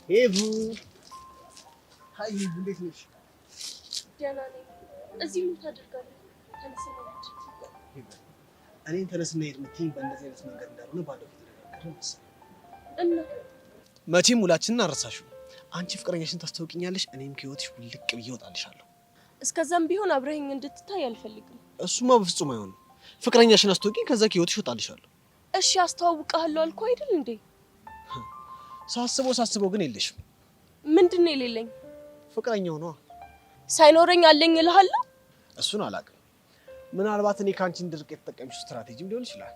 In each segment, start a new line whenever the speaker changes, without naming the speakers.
ኤቡ ሃይ እንዴት ነሽ?
ደህና ነኝ። እዚህ ምን ታደርጋለህ? ተነስና ሂድ።
እኔን ተነስና ሂድ የምትይኝ በእንደዚህ አይነት መንገድ እንዳልሆነ ባለፈው ተነጋግረን መሰለኝ።
እና
መቼም ውላችንን አረሳሽው። አንቺ ፍቅረኛሽን ታስታውቂኛለሽ፣ እኔም ከህይወትሽ ውልቅ ብዬ እወጣልሻለሁ።
እስከዛም ቢሆን አብረኸኝ እንድትታይ አልፈልግም።
እሱማ በፍጹም አይሆንም። ፍቅረኛሽን አስታውቂኝ፣ ከዛ ከህይወትሽ እወጣልሻለሁ።
እሺ አስተዋውቅሃለሁ አልኩ አይደል እንዴ?
ሳስበው ግን የለሽም።
ምንድን ነው የሌለኝ?
ፍቅረኛው ነዋ።
ሳይኖረኝ አለኝ እልሃለሁ።
እሱን አላውቅም። ምናልባት እኔ ከአንቺ እንድርቅ የተጠቀምሽው ስትራቴጂም ሊሆን ይችላል።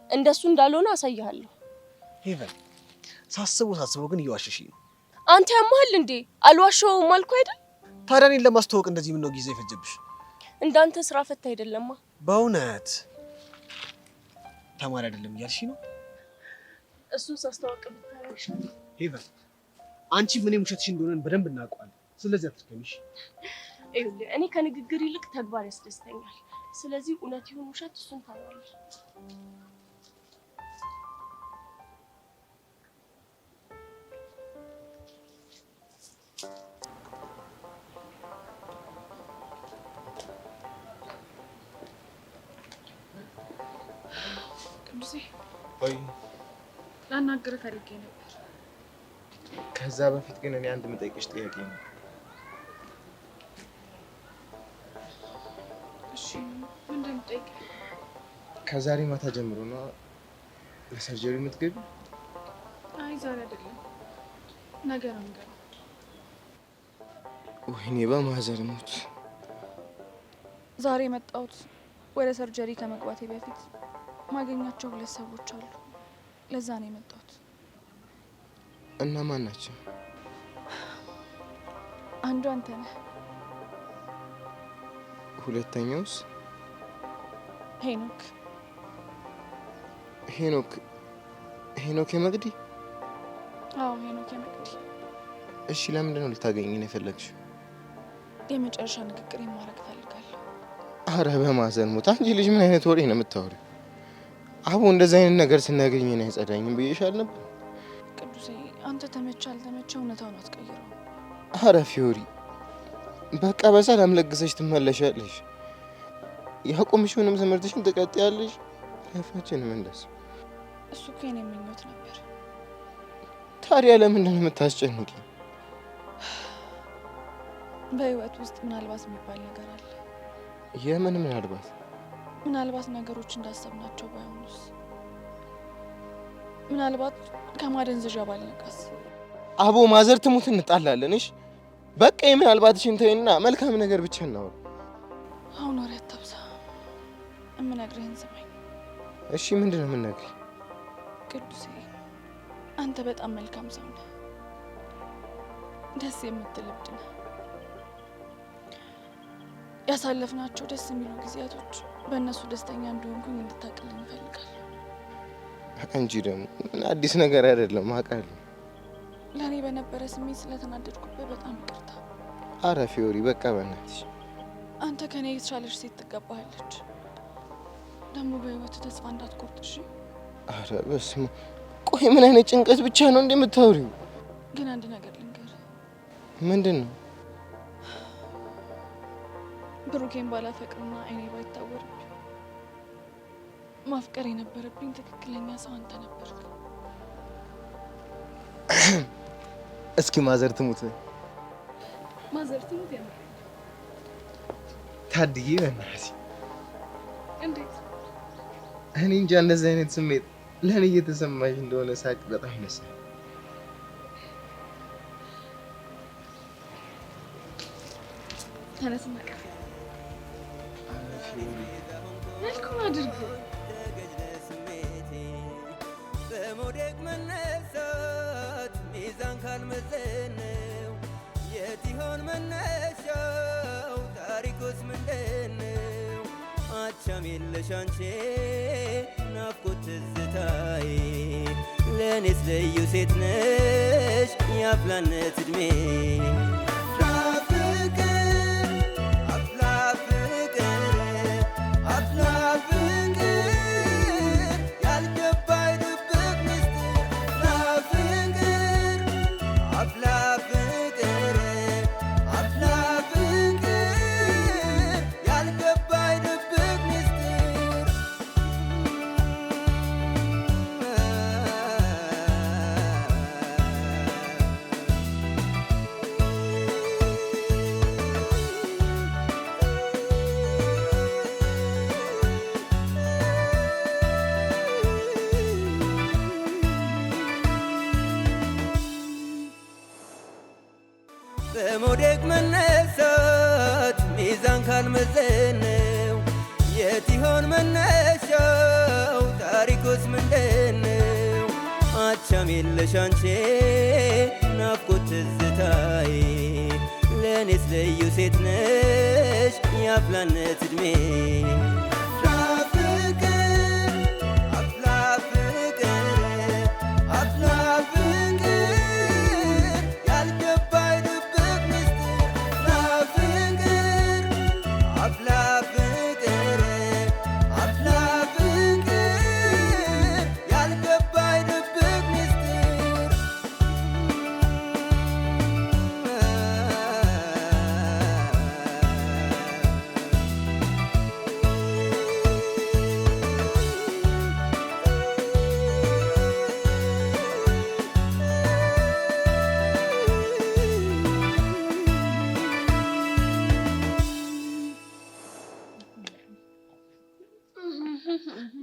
እንደሱ እንዳልሆነ አሳይሃለሁ።
ሄቨን ሳስበው ግን እየዋሸሽኝ ነው።
አንተ ያማሃል እንዴ? አልዋሸሁም አልኩ አይደል?
ታዲያ እኔን ለማስተዋወቅ እንደዚህ ምን ነው ጊዜ ፈጀብሽ?
እንዳንተ ስራ ፈታ አይደለማ።
በእውነት ተማሪ አይደለም እያልሽኝ ነው?
እሱን ሳስተዋወቅ ብታረሽ
ሄቨን አንቺ ምን ውሸትሽ እንደሆነ በደንብ እናውቀዋለን። ስለዚህ አትርከሚሽ።
እኔ ከንግግር ይልቅ ተግባር ያስደስተኛል። ስለዚህ እውነት ይሁን ውሸት እሱን ታውቃለህ። ቅዱሴ
ወይ
ላናግርህ ፈልጌ ነበር።
ከዛ በፊት ግን እኔ አንድ የምጠይቅሽ ጥያቄ ነው።
እሺ ምን እንደምጠይቀኝ?
ከዛሬ ማታ ጀምሮ ነው ለሰርጀሪ የምትገቢ?
አይ ዛሬ አይደለም ነገ ነው የምገባው።
ወይኔ በማዘር ሞት።
ዛሬ የመጣሁት ወደ ሰርጀሪ ከመግባቴ በፊት ማገኛቸው 2 ሰዎች አሉ። ለዛ ነው የመጣሁት።
እና ማን ናቸው?
አንዱ አንተ ነህ።
ሁለተኛውስ?
ሄኖክ
የመቅዲ?
አዎ ሄኖክ የመቅዲ።
እሺ ለምንድን ነው ልታገኘኝ ነው የፈለግሽው?
የመጨረሻ ንግግር ማድረግ እፈልጋለሁ።
አረ በማዘር ሞት አንቺ ልጅ ምን አይነት ወሬ ነው የምታወሪው? አቡ እንደዚህ አይነት ነገር ስናገኝ ነው አይጸዳኝም ብዬሻል ነበር።
ቅዱሴ አንተ ተመቸ አልተመቸ እውነታውን አትቀይረው።
አረ ፊዮሪ በቃ በሰላም ለግሰሽ ትመለሻለሽ። ያቆምሽውንም ትምህርትሽን ትቀጥያለሽ። ላይፋችንም እንደሱ።
እሱ እኮ የኔ ምኞት ነበር።
ታዲያ ለምንድን ነው የምታስጨንቂ?
በህይወት ውስጥ ምናልባት የሚባል ነገር አለ።
የምን ምናልባት?
ምናልባት ነገሮች እንዳሰብናቸው ባይሆኑስ? ምናልባት ከማደንዘዣ ባልነቃስ?
አቦ ማዘር ትሙት እንጣላለን። እሺ በቃ የምናልባትሽን ተይና መልካም ነገር ብቻ እናወራ።
አሁን ወሬ አታብዛ። እምነግርህን ስማኝ።
እሺ ምንድን ነው የምነግርህ?
ቅዱሴ አንተ በጣም መልካም ሰው ነህ። ደስ የምትል እብድ ነህ። ያሳለፍናቸው ደስ የሚሉ ጊዜያቶች በእነሱ ደስተኛ እንደሆንኩኝ እንድታቅልኝ እፈልጋለሁ።
አንቺ ደግሞ ምን አዲስ ነገር አይደለም አውቃለሁ።
ለእኔ በነበረ ስሜት ስለተናደድኩበት በጣም ይቅርታ።
አረ ፊዮሪ በቃ በእናትሽ።
አንተ ከኔ የተሻለች ሴት ትገባሃለች። ደግሞ በህይወት ተስፋ እንዳትቆርጥ እሺ?
አረ በስመ ቆይ ምን አይነት ጭንቀት ብቻ ነው እንደምታወሪው?
ግን አንድ ነገር ልንገርህ።
ምንድን ነው?
ብሩኬን ባላፈቅርና አይኔ ባይታወርብኝ ማፍቀር የነበረብኝ ትክክለኛ ሰው አንተ ነበርክ።
እስኪ ማዘር ትሙት
ያምራል።
ታድዬ በእናትሽ
እንዴት?
እኔ እንጃ እንደዚህ አይነት ስሜት ለእኔ እየተሰማሽ እንደሆነ ሳቅ በጣም ይነሳል።
ተነስና ቀፍ መልኩን አድርግ።
በሞደቅ መነሳት ሚዛን ካልመዘነው የት ይሆን መነሻው? ታሪኩስ ምንድነው? አቻም የለሽ አንቺ ናፍቆት ትዝታዬ ለእኔስ ልዩ ሴት ነሽ የአፍላነት ዕድሜ I've በመውደቅ መነሳት ሚዛን ካልመዘነው የት ይሆን መነሻው ታሪኩስ ምንድነው? አቻም የለሽ አንቺ ናፍቆት ትዝታዬ ለእኔስ ልዩ ሴት ነሽ የአፍላነት ዕድሜ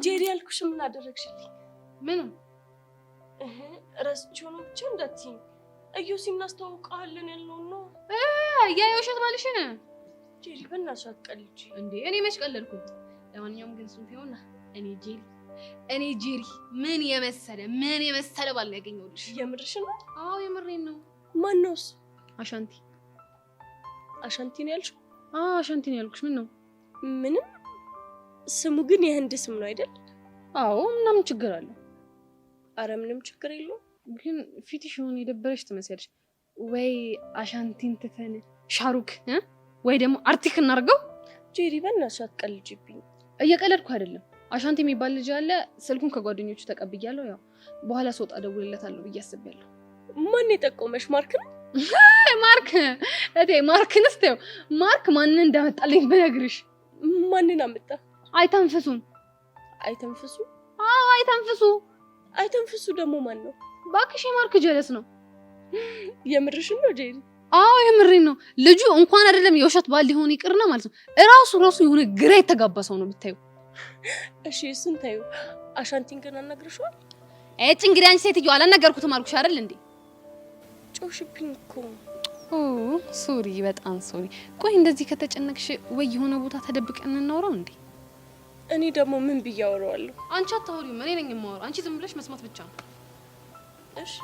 ጄሪ ያልኩሽ ምን አደረግሽልኝ?
ምን
ረስቼው ነው ብቻ እንዳትዪኝ። እዮሲ እናስተዋውቃለን ያልነው ነው።
ያ የውሸት ባልሽን
ጄሪ በእናትሽ አትቀልጂ
እንዴ። እኔ መች ቀለድኩኝ? ለማንኛውም ግን ስንት ይሆንና እኔ ጄሪ ምን የመሰለ ባል ያገኘሁልሽ።
የምርሽን ነው?
አዎ የምሬን ነው።
ማን ነው እሱ?
አሻንቲ
ነው ያልሽው?
አዎ አሻንቲ ነው ያልኩሽ። ምን ነው?
ምንም። ስሙ ግን የህንድ ስም ነው አይደል?
አዎ ምንም ችግር አለ?
አረ ምንም ችግር የለውም።
ግን ፊትሽ የሆነ የደበረሽ ትመስያለሽ። ወይ አሻንቲን ትተን ሻሩክ ወይ ደግሞ አርቲክ እናርገው።
ጄሪ በእናትሽ አትቀልጂብኝ።
እየቀለድኩ አይደለም። አሻንቲ የሚባል ልጅ አለ። ስልኩን ከጓደኞቹ ተቀብያለሁ። ያው በኋላ ስወጣ እደውልለታለሁ ብዬ አስቤያለሁ።
ማን የጠቆመሽ? ማርክ ነው?
ማርክ ማርክንስ ተይው። ማርክ ማንን እንዳመጣልኝ ብነግርሽ።
ማንን አመጣ?
አይተንፍሱን።
አይተንፍሱ?
አዎ አይተንፍሱ።
አይተንፍሱ ደግሞ ማን ነው?
ባክሽ ማርክ ጀለስ ነው።
የምርሽን ነው ጄሪ?
አዎ የምሬን ነው። ልጁ እንኳን አይደለም የውሸት ባል ሊሆን ይቅርና ማለት ነው እራሱ የሆነ ግራ የተጋባ ሰው ነው ብታዩ።
እሺ እሱን ታዩ። አሻንቲን ግን አናግረሽዋል?
እንግዲህ አንቺ ሴትዮ አላናገርኩትም አልኩሽ አይደል እንዴ?
ጮሽብኝ እኮ።
ሶሪ፣ በጣም ሶሪ። ቆይ እንደዚህ ከተጨነቅሽ ወይ የሆነ ቦታ ተደብቀን እናውራው እንዴ?
እኔ ደግሞ ምን ብዬ አወራዋለሁ?
አንቺ አታወሪውም፣ እኔ ነኝ የማወራው። አንቺ ዝም ብለሽ መስማት ብቻ ነው።
እሺ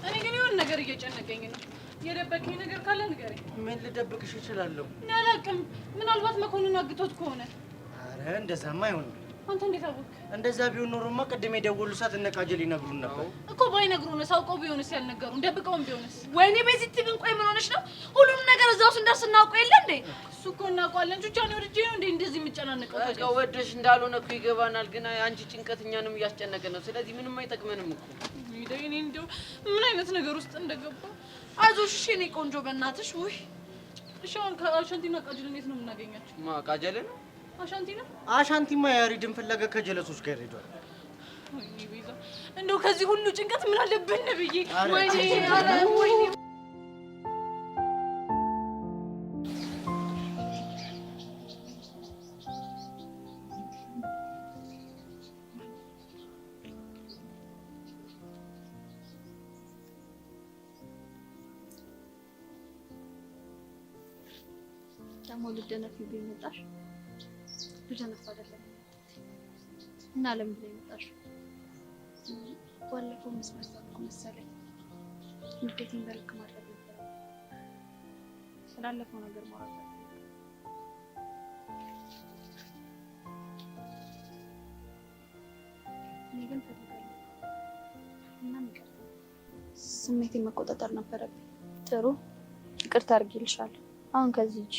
እኔ ግን የሆነ ነገር እየጨነቀኝ ነው። የደበቀኝ ነገር ካለ ንገረኝ።
ምን ልደብቅሽ እችላለሁ?
አላውቅም። ምናልባት መኮንን አግቶት ከሆነ።
አረ እንደዛማ አይሆንም።
አንተ እንዴት አወቅ?
እንደዛ ቢሆን ኖሮማ ቅድም የደወሉ ሰዓት እነ ቃጀል ይነግሩን ነበር
እኮ። ባይነግሩንስ? አውቀው ቢሆንስ? ያልነገሩን ደብቀውን ቢሆንስ? ወይኔ ቤዚት ግን ቆይ ምን ሆነሽ ነው? ሁሉንም ነገር እዛው ስንደርስ እናውቀው የለ እንዴ? እሱ እኮ እናውቀዋለን። ቹቻኔ ወድጄ ነው እንዴ እንደዚህ የምጨናነቀው?
በቃ ወደሽ እንዳልሆነ እኮ ይገባናል። ግን አንቺ ጭንቀት እኛንም እያስጨነቀ ነው። ስለዚህ ምንም አይጠቅመንም እኮ።
እኔ እንደው ምን አይነት ነገር ውስጥ እንደገባ። አይዞሽ እሺ የኔ ቆንጆ በእናትሽ። ውይ እሺ አሁን ከአሻንቲና ቃጀል እንዴት ነው የምናገኛቸው?
ቃጀል ነው?
አሻንቲ ነው?
አሻንቲማ ያሪድን ፍለጋ ከጀለሶች ጋር ሄዷል።
ወይኔ ቤዛ፣ እንደው ከዚህ ሁሉ ጭንቀት ምን አለብን ብዬ። ወይኔ ወይኔ
ደግሞ ልደነፊብኝ መጣሽ? ልደነፍ አይደለም እና ለምን ብለሽ መጣሽ? ባለፈው መስመር ሳልኩ መሰለኝ እንዴት እንደልክ ማድረግ ነበር። ስላለፈው ነገር ማውራት እኔ ግን ተፈቀለ እና ምቀጥ ስሜቴን መቆጣጠር ነበረብኝ። ጥሩ ይቅርታ አድርጌልሻለሁ። አሁን ከዚህ እጂ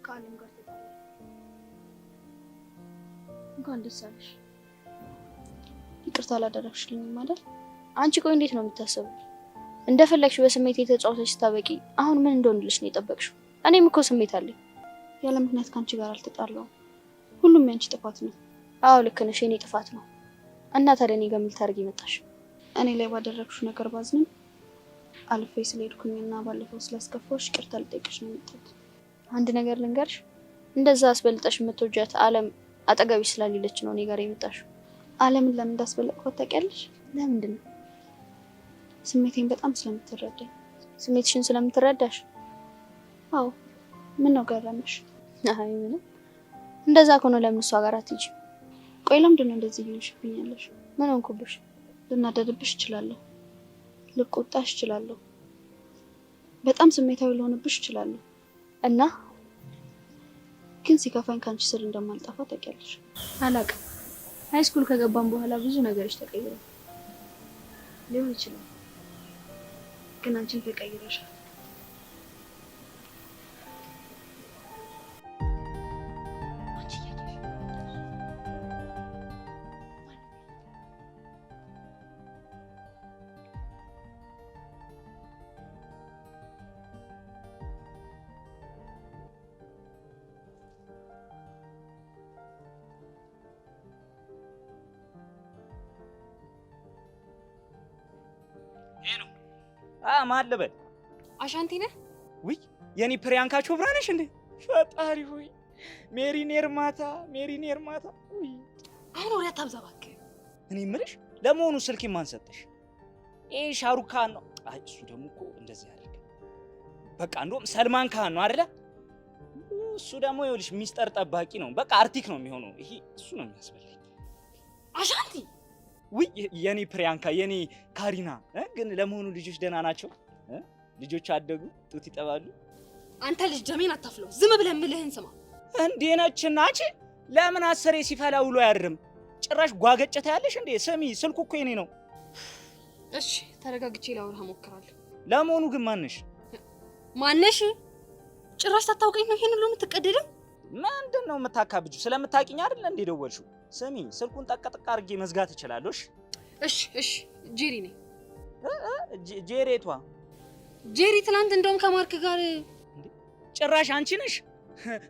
ከአለም ጋር ተጣላ። እንኳን ደስ አለሽ። ይቅርታ አላደረግሽልኝም አይደል? አንቺ ቆይ እንዴት ነው የምታስበው? እንደፈለግሽ በስሜት የተጫወተሽ ስታበቂ አሁን ምን እንደሆንልሽ ነው የጠበቅሽው? እኔም እኮ ስሜት አለኝ። ያለ ምክንያት ካንቺ ጋር አልተጣላሁም። ሁሉም ያንቺ ጥፋት ነው። አዎ ልክ ነሽ፣ የኔ ጥፋት ነው። እና ታዲያ እኔ ጋር ምን ልታደርጊ መጣሽ? እኔ ላይ ባደረግሽው ነገር ባዝንም አልፌ ስለሄድኩኝና ባለፈው ስላስከፋሽ ይቅርታ ልጠይቅሽ ነው የመጣሁት። አንድ ነገር ልንገርሽ፣ እንደዛ አስበልጠሽ የምትወጃት አለም አጠገብሽ ስላሌለች ነው እኔ ጋር የመጣሽው። አለምን ለምን እንዳስበለጥኳት ታውቂያለሽ? ለምንድን ነው? ስሜቴን በጣም ስለምትረዳኝ። ስሜትሽን ስለምትረዳሽ? አዎ። ምን ነው ገረመሽ? አይ ምንም። እንደዛ ከሆነ ለምን እሷ ጋር አትሄጂ? ቆይ ለምንድን ነው እንደዚህ ይሆንሽብኛለሽ? ምን ሆንኩብሽ? ልናደድብሽ እችላለሁ፣ ልቆጣሽ እችላለሁ፣ በጣም ስሜታዊ ልሆንብሽ እችላለሁ እና ግን ሲከፋኝ ካንቺ ስር እንደማልጠፋ ታውቂያለሽ። አላውቅም። ሃይ ስኩል ከገባን በኋላ ብዙ ነገሮች ተቀይረዋል ሊሆን ይችላል፣ ግን አንቺን ተቀይረሻል።
ማን ልበል?
አሻንቲ ነህ?
ውይ የኔ ፕሪያንካ ቾፕራ ነሽ እንዴ? ፈጣሪ ሆይ ሜሪን ኤርማታ፣ ሜሪን ኤርማታ። ውይ
አሁን ወሬ አታብዛ እባክህ።
እኔ የምልሽ ለመሆኑ ስልክ ማን ሰጠሽ? ይሄ ሻሩክ ካን ነው? አይ እሱ ደግሞ እኮ እንደዚህ ያደርግ። በቃ እንደውም ሰልማን ካን ነው አይደለ? እሱ ደግሞ ይኸውልሽ ሚስጥር ጠባቂ ነው። በቃ አርቲክ ነው የሚሆነው። ይሄ እሱ ነው የሚያስፈልግ።
አሻንቲ
ውይ የኔ ፕሪያንካ፣ የኔ ካሪና። ግን ለመሆኑ ልጆች ደህና ናቸው? ልጆች አደጉ? ጡት ይጠባሉ?
አንተ ልጅ ደሜን አታፍለው። ዝም ብለህ የምልህን ስማ።
እንዴ ነች ናች? ለምን አስሬ ሲፈላ ውሎ ያድርም? ጭራሽ ጓገጨታ ያለሽ እንዴ? ስሚ ስልኩ እኮ የኔ ነው።
እሺ ተረጋግቼ ላወራህ እሞክራለሁ።
ለመሆኑ ግን ማነሽ?
ማነሽ? ጭራሽ ታታውቀኝ ነው ይሄን ሁሉ የምትቀደደው?
ምንድን ነው የምታካብጁ? ስለምታውቂኝ አይደል እንዴ ደወልሽው? ስሚ ስልኩን ጠቅጥቅ አድርጌ መዝጋት እችላለሁ።
እሺ ጄሪ ነኝ።
ጄሬቷ?
ጄሪ ትናንት እንደውም ከማርክ ጋር።
ጭራሽ አንቺ ነሽ?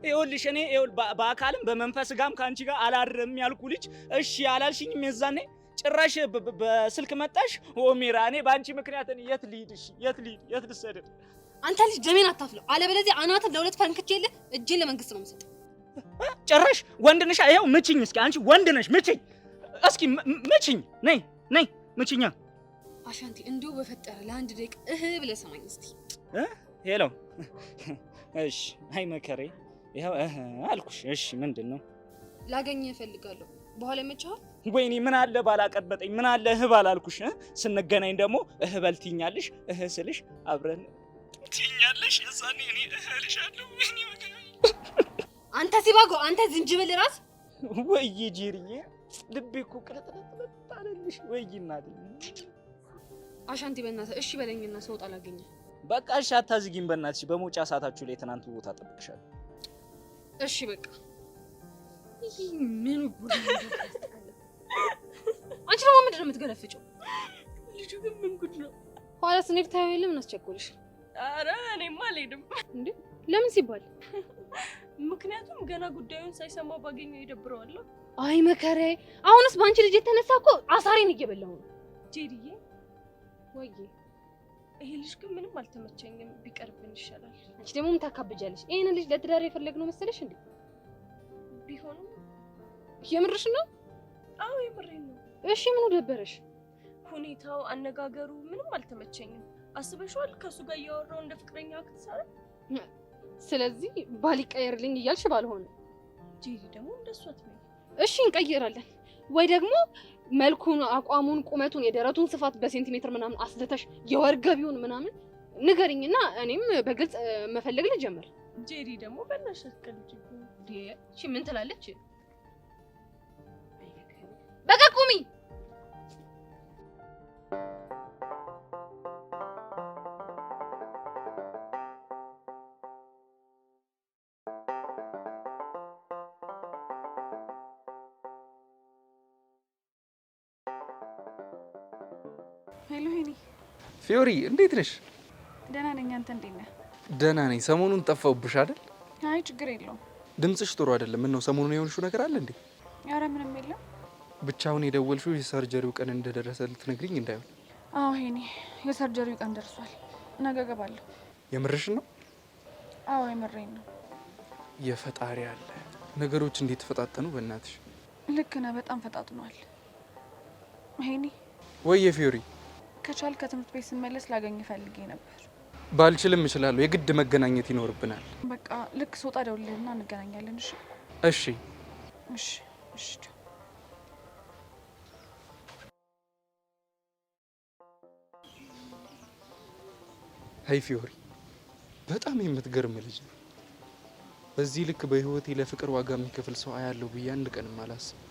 ይኸውልሽ እኔ በአካልም በመንፈስ ጋርም ከአንቺ ጋር አላድርም ያልኩ ልጅ እሺ አላልሽኝም? የዛኔ ጭራሽ በስልክ መጣሽ። ኦሜራ እኔ በአንቺ ምክንያት የት ልሂድ? እሺ የት ልሰደድ?
አንተ ልጅ ደሜን አታፍለው፣ አለበለዚያ አናትን ለሁለት ፈንክቼልህ እጄን ለመንግስት ነው የምሰጠው።
ጭራሽ ወንድ ነሽ? ይኸው ምችኝ እስኪ። አንቺ ወንድ ነሽ? ምችኝ እስኪ ምችኝ። ነይ ምችኛ።
አሻንቲ እንዲሁ በፈጠረ ለአንድ ደቂቃ ብለህ ሰማኝ እስቲ።
ሄሎ እሺ። አይ መከሬ ይኸው አልኩሽ። እሺ ምንድን ነው?
ላገኘህ እፈልጋለሁ። በኋላ ይመችሃል?
ወይኔ ምን አለ ባላቀበጠኝ፣ ምን አለ ባላልኩሽ። ስንገናኝ ደግሞ በልትኛለሽ። ስልሽ አብረን ትኛለሽ። እዛኔ እኔ እልሻለሁ። ወይኔ መከሬ።
አንተ ሲባጎ፣ አንተ ዝንጅብል ራስ።
ወይ ጄሪዬ ልቤ እኮ ቅልጥልጥ አለልሽ። ወይ እናቴ።
አሻንቲ በእናትህ እሺ በለኝና ስወጣ ላገኘህ።
በቃ እሺ አታዝጊኝ በእናትሽ። በመውጫ ሰዓታችሁ ላይ ትናንት ቦታ ጠብቅሻለሁ።
እሺ በቃ። ይሄ ምን ጉድ ነው? አንቺ ደግሞ ምንድን ነው የምትገለፍጪው?
ልጁ ግን ምን ጉድ ነው?
ኋላ ስንሄድ ታየው የለም እናስቸኩልሽ።
ኧረ እኔማ አልሄድም።
እንዴ ለምን ሲባል?
ምክንያቱም ገና ጉዳዩን ሳይሰማ ባገኘው ይደብረዋለሁ።
አይ መከራዬ፣ አሁንስ በአንቺ ልጅ የተነሳ እኮ አሳሬን እየበላሁ ነው።
ጄሪዬ
ወይዬ
ይሄ ልጅ ግን ምንም አልተመቸኝም፣ ቢቀርብን ይሻላል።
አንቺ ደግሞ ምን ታካብጃለሽ? ይሄን ልጅ ለትዳር የፈለግነው መሰለሽ እንዴ?
ቢሆንም
የምርሽ ነው?
አዎ የምሬን ነው።
እሺ ምኑ ደበረሽ?
ሁኔታው፣ አነጋገሩ ምንም አልተመቸኝም። አስበሽዋል? ከሱ ጋር እያወራው እንደ ፍቅረኛ አክትሳለ።
ስለዚህ ባል ይቀየርልኝ እያልሽ ባልሆነ።
ጄሪ ደግሞ እንደሷ አትበይ።
እሺ እንቀይራለን ወይ ደግሞ መልኩን፣ አቋሙን፣ ቁመቱን፣ የደረቱን ስፋት በሴንቲሜትር ምናምን አስልተሽ የወርገቢውን ምናምን ንገሪኝና እኔም በግልጽ መፈለግ ልጀምር።
ጄሪ ደግሞ በእናትሽ አትቀልጂ።
እሺ ምን ትላለች? በቃ ቁሚ።
ሄሎ ሄኒ።
ፊዮሪ እንዴት ነሽ?
ደህና ነኝ። አንተ እንዴት ነህ?
ደህና ነኝ። ሰሞኑን ጠፋሁብሽ አይደል?
አይ ችግር የለውም።
ድምጽሽ ጥሩ አይደለም። ምን ነው ሰሞኑን የሆንሽው ነገር አለ እንዴ?
ኧረ ምንም የለም።
ብቻውን የደወልሽው የሰርጀሪው ቀን እንደደረሰ ልትነግሪኝ እንዳይሆን።
አዎ ሄኒ፣ የሰርጀሪው ቀን ደርሷል። ነገ እገባለሁ።
የምርሽን ነው?
አዎ የምሬን ነው።
የፈጣሪ አለ። ነገሮች እንዴት ተፈጣጠኑ በእናትሽ።
ልክ ነህ፣ በጣም ፈጣጥኗል። ሄኒ
ወይ የፊዮሪ፣
ከቻል ከትምህርት ቤት ስመለስ ላገኝ ፈልጌ ነበር።
ባልችልም እችላለሁ። የግድ መገናኘት ይኖርብናል።
በቃ ልክ ስወጣ ደውልልህና እንገናኛለን። እሺ
እሺ
እሺ እሺ።
ሀይ ፊዮሪ፣ በጣም የምትገርም ልጅ ነው። በዚህ ልክ በህይወቴ ለፍቅር ዋጋ የሚከፍል ሰው አያለሁ ብዬ አንድ ቀንም አላስብም።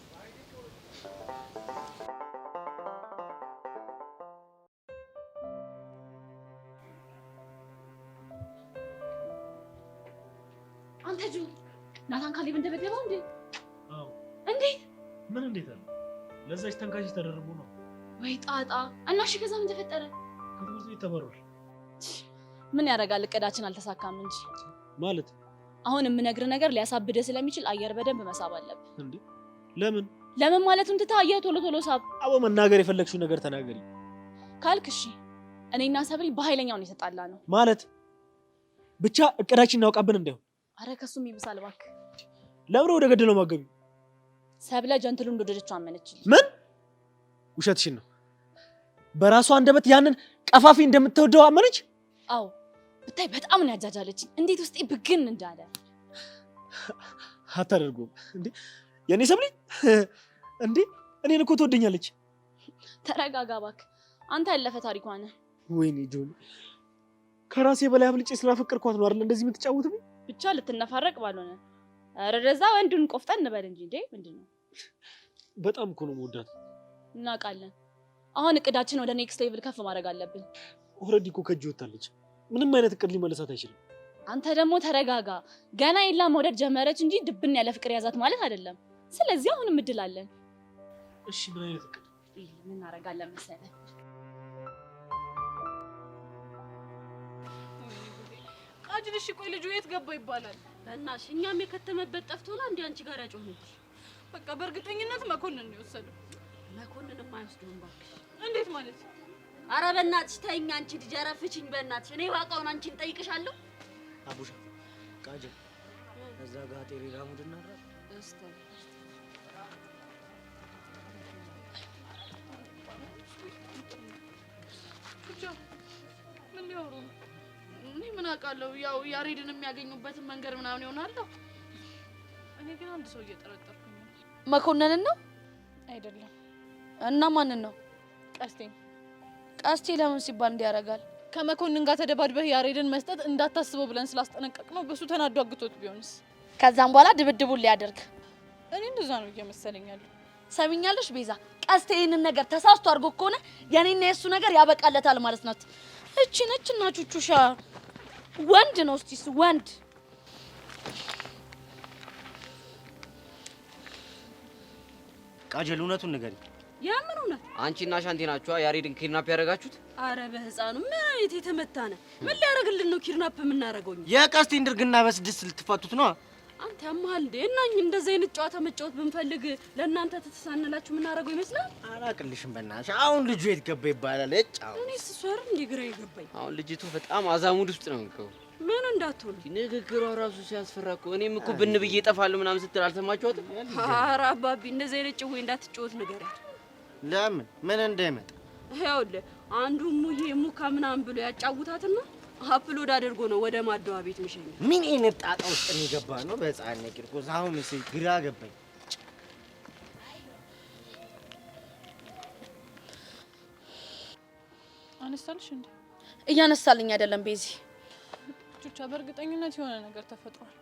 አንተ ጁ ናታን ካሌብ እንደበደበው እንዴ?
አዎ።
እንዴት?
ምን እንዴት አለ? ለዛች ተንካሽ ተደርቦ ነው
ወይ ጣጣ። እና እሺ ከዛ ምን ተፈጠረ?
ከትምህርት ቤት ተባረረ።
ምን ያደርጋል፣ እቅዳችን አልተሳካም እንጂ።
ማለት
አሁን የምነግር ነገር ሊያሳብደ ስለሚችል አየር በደንብ መሳብ አለብን።
እንዴ? ለምን
ለምን ማለቱን ትታ አየር ቶሎ ቶሎ ሳብ።
አቦ መናገር የፈለግሽው ነገር ተናገሪ
ካልክ እሺ። እኔና ሰብሪ በኃይለኛው ነው የተጣላ ነው
ማለት ብቻ እቅዳችን እናውቃብን እንዳይሆን።
አረ ከሱም ይብሳል እባክህ።
ለምን ወደ ገደለው ማገቢ?
ሰብለ ጀንትሉ እንደወደደችው አመነችልኝ።
ምን? ውሸትሽን ነው። በራሷ አንደበት ያንን ቀፋፊ እንደምትወደው አመነች?
አዎ ብታይ በጣም ነው ያጃጃለች። እንዴት ውስጤ ብግን እንዳለ።
አታደርጉም እንዴ? የኔ ሰብሊ እንዴ እኔን እኮ ትወደኛለች።
ተረጋጋ እባክህ። አንተ ያለፈ ታሪኳ ነህ።
ወይኔ ጆኒ፣ ከራሴ በላይ አብልጬ ስላፈቀርኳት ነው አይደል እንደዚህ የምትጫወትብኝ?
ብቻ ልትነፋረቅ ባልሆነ። ኧረ ደዛ ወንዱን ቆፍጠን እንበል እንጂ እንዴ ምንድነው?
በጣም እኮ ነው የምወዳት።
እናውቃለን። አሁን እቅዳችን ወደ ኔክስት ሌቭል ከፍ ማድረግ አለብን።
ኦልሬዲ እኮ ከእጅ ወጣለች። ምንም አይነት እቅድ ሊመለሳት አይችልም።
አንተ ደግሞ ተረጋጋ። ገና የላ መውደድ ጀመረች እንጂ ድብን ያለ ፍቅር ያዛት ማለት አይደለም። ስለዚህ አሁንም እድል አለን።
እሺ ምን አይነት እቅድ?
ምን እናደርጋለን መሰለህ?
ቃጅል እሺ ቆይ ልጁ የት ገባ ይባላል?
በእናትሽ እኛም የከተመበት ጠፍቶ ነው እንዴ አንቺ ጋር ያጮህንብሽ?
በቃ በእርግጠኝነት መኮንን ነው የወሰደው።
መኮንንም አይወስደውም እባክሽ።
እንዴት ማለት?
ኧረ በእናትሽ ተይኝ አንቺ ልጅ፣ ኧረ ፍቺኝ በእናትሽ። እኔ ዋቃውን አንቺን ጠይቅሻለሁ።
አቡሻ ቃጅል እዛ ጋር ጤሪ ራሙድ እናድራ
እስቲ
ብቻ ምን ሊያወሩ ነው? እኔ ምን አውቃለሁ? ያው ያሬድን የሚያገኙበትን መንገድ ምናምን ይሆናል። እኔ ግን አንድ ሰው እየጠረጠርኩኝ ነው።
መኮንንን ነው አይደለም? እና ማንን ነው?
ቀስቴን።
ቀስቴ ለምን ሲባል እንዲያረጋል?
ከመኮንን ጋር ተደባድበህ ያሬድን መስጠት እንዳታስበው ብለን ስላስጠነቀቅ ነው። በሱ ተናዶ አግቶት ቢሆንስ?
ከዛም በኋላ ድብድቡን ሊያደርግ።
እኔ እንደዛ ነው እየመሰለኝ ያለው።
ሰሚኛለሽ ቤዛ፣ ቀስቴ ይሄንን ነገር ተሳስቶ አድርጎ ከሆነ የኔና የሱ ነገር ያበቃለታል ማለት ናት። እቺ ነችና ቹቹሻ ወንድ ነው። እስቲስ ወንድ
ቃጀል እውነቱን ንገሪ።
የምን እውነት?
አንቺና ሻንቲ ናችኋ ያሬድን ኪድናፕ ያደረጋችሁት?
አረ በህፃኑ ምን አይነት የተመታነ? ምን ሊያደርግልን ነው ኪድናፕ የምናደርገው?
የቀስቴን ድርግና በስድስት ልትፋቱት ነው?
አንተ ያማል እንዴ? እና እንደዚህ አይነት ጨዋታ መጫወት ብንፈልግ ለእናንተ ተተሳነላችሁ የምናደርገው ይመስላል?
አላቅልሽም በእናትሽ። አሁን ልጁ የት ገባ ይባላል? እጫው
እኔስ ሷር እንዴ ግራ ይገባኝ።
አሁን ልጅቱ በጣም አዛሙድ ውስጥ ነው የምትገባው።
ምን እንዳትሆን
ንግግሯ ራሱ ሲያስፈራ እኮ። እኔም እኮ ብን ብዬ እጠፋለሁ ምናምን ስትል አልሰማችኋትም?
ኧረ አባቢ እንደዚህ አይነት ጭዌ እንዳትጫወት ንገሪያት።
ለምን ምን እንዳይመጣ?
ይኸውልህ አንዱ ሙዬ ሙካ ምናምን ብሎ ያጫውታትና አፕሎድ አድርጎ ነው ወደ ማደዋ ቤት የሚሸኘው።
ምን አይነት ጣጣ ውስጥ ነው የገባ ነው? በህፃን ቂርቆስ አሁን ግራ ገባኝ።
አነሳልሽ እንዴ?
እያነሳልኝ አይደለም ቤዚ።
ቹቻ በእርግጠኝነት የሆነ ነገር ተፈጥሯል።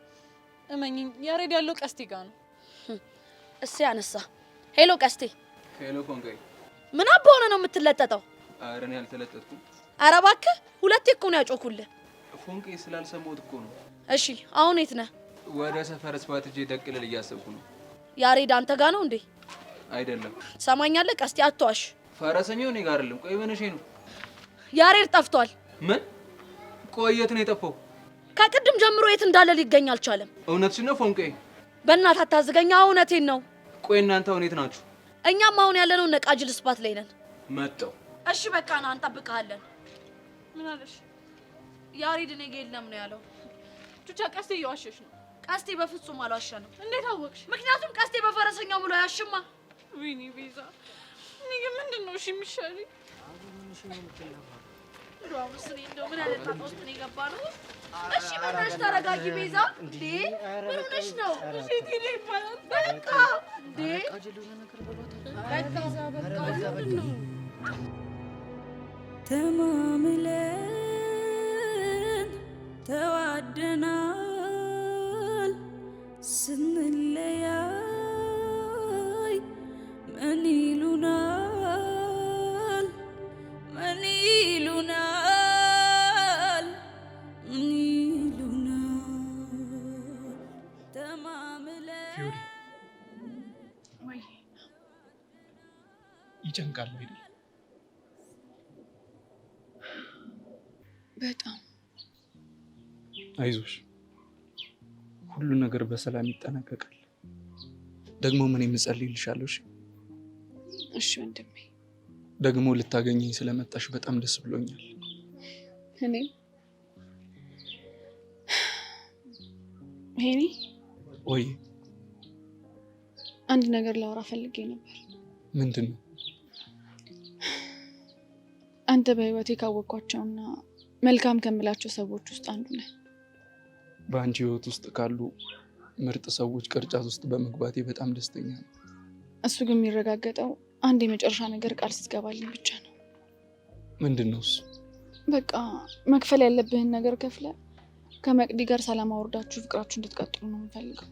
እመኝኝ፣ ያሬድ ያለው ቀስቴ ጋር ነው።
እሺ አነሳ። ሄሎ ቀስቴ።
ሄሎ ፎንቃይ።
ምን አባ ሆነ ነው የምትለጠጠው?
ኧረ እኔ አልተለጠጥኩም።
ኧረ እባክህ ሁለቴ እኮ ነው ያጮኩልህ።
ፎንቃይ ስላልሰማሁት እኮ ነው።
እሺ አሁን የት ነህ?
ወደ ሰፈር ስፓት ሂጅ ደቅልል እያሰብኩ ነው።
ያሬድ አንተ ጋር ነው እንዴ?
አይደለም።
ሰማኛለህ ቀስቴ አትዋሽ።
ፈረሰኛው እኔ ጋር አይደለም። ቆይ ምን እሺ ነው?
ያሬድ ጠፍቷል።
ምን? ቆይ የት ነው የጠፋው?
ከቅድም ጀምሮ የት እንዳለ ሊገኝ አልቻለም።
እውነትሽን ነው ፎንቃይ?
በእናትህ አታዝገኝ። እውነቴን ነው።
ቆይ እናንተ ወዴት ናችሁ?
እኛም አሁን ያለነው ነቃጅል ስፓት ላይ ነን።
መጣው።
እሺ በቃ ና እንጠብቅሃለን።
ምን አለሽ?
ያሬድ እኔ ጋር የለም ነው ያለው።
ቹቻ ቀስቴ እየዋሸሽ ነው።
ቀስቴ በፍጹም አልዋሸንም።
እንዴት አወቅሽ?
ምክንያቱም ቀስቴ በፈረሰኛው ብሎ አያሽማ።
ወይኔ ቤዛ፣ እኔ ግን ምንድን ነው እሺ የሚሻለኝ?
ራውስኒ እንደው ምን አይነት ጣጣ ውስጥ ነው የገባነው? እሺ በእናትሽ ተረጋጊ ቤዛ። እንዴ ምን ሆነሽ ነው?
እሺ ቲዲ ይባላል።
በቃ እንዴ
ተማምለን ተዋደናል ስንለያይ ምን ይሉናል ምን ይሉናል ምን ይሉናል ተማምለን
ወይ ይጨንቃል አይደል?
በጣም
አይዞሽ፣ ሁሉ ነገር በሰላም ይጠናቀቃል። ደግሞ ምን የምጸልይልሻለሁ።
እሺ ወንድሜ፣
ደግሞ ልታገኘኝ ስለመጣሽ በጣም ደስ ብሎኛል።
ሄኒ፣
ወይ
አንድ ነገር ላወራ ፈልጌ ነበር።
ምንድን ነው?
አንተ በህይወቴ ካወቅኳቸውና መልካም ከምላቸው ሰዎች ውስጥ አንዱ ነህ።
በአንቺ ህይወት ውስጥ ካሉ ምርጥ ሰዎች ቅርጫት ውስጥ በመግባቴ በጣም ደስተኛ ነው።
እሱ ግን የሚረጋገጠው አንድ የመጨረሻ ነገር ቃል ስትገባልኝ ብቻ ነው።
ምንድን ነው እሱ?
በቃ መክፈል ያለብህን ነገር ከፍለ ከመቅዲ ጋር ሰላም አውርዳችሁ ፍቅራችሁ እንድትቀጥሉ ነው የምፈልገው።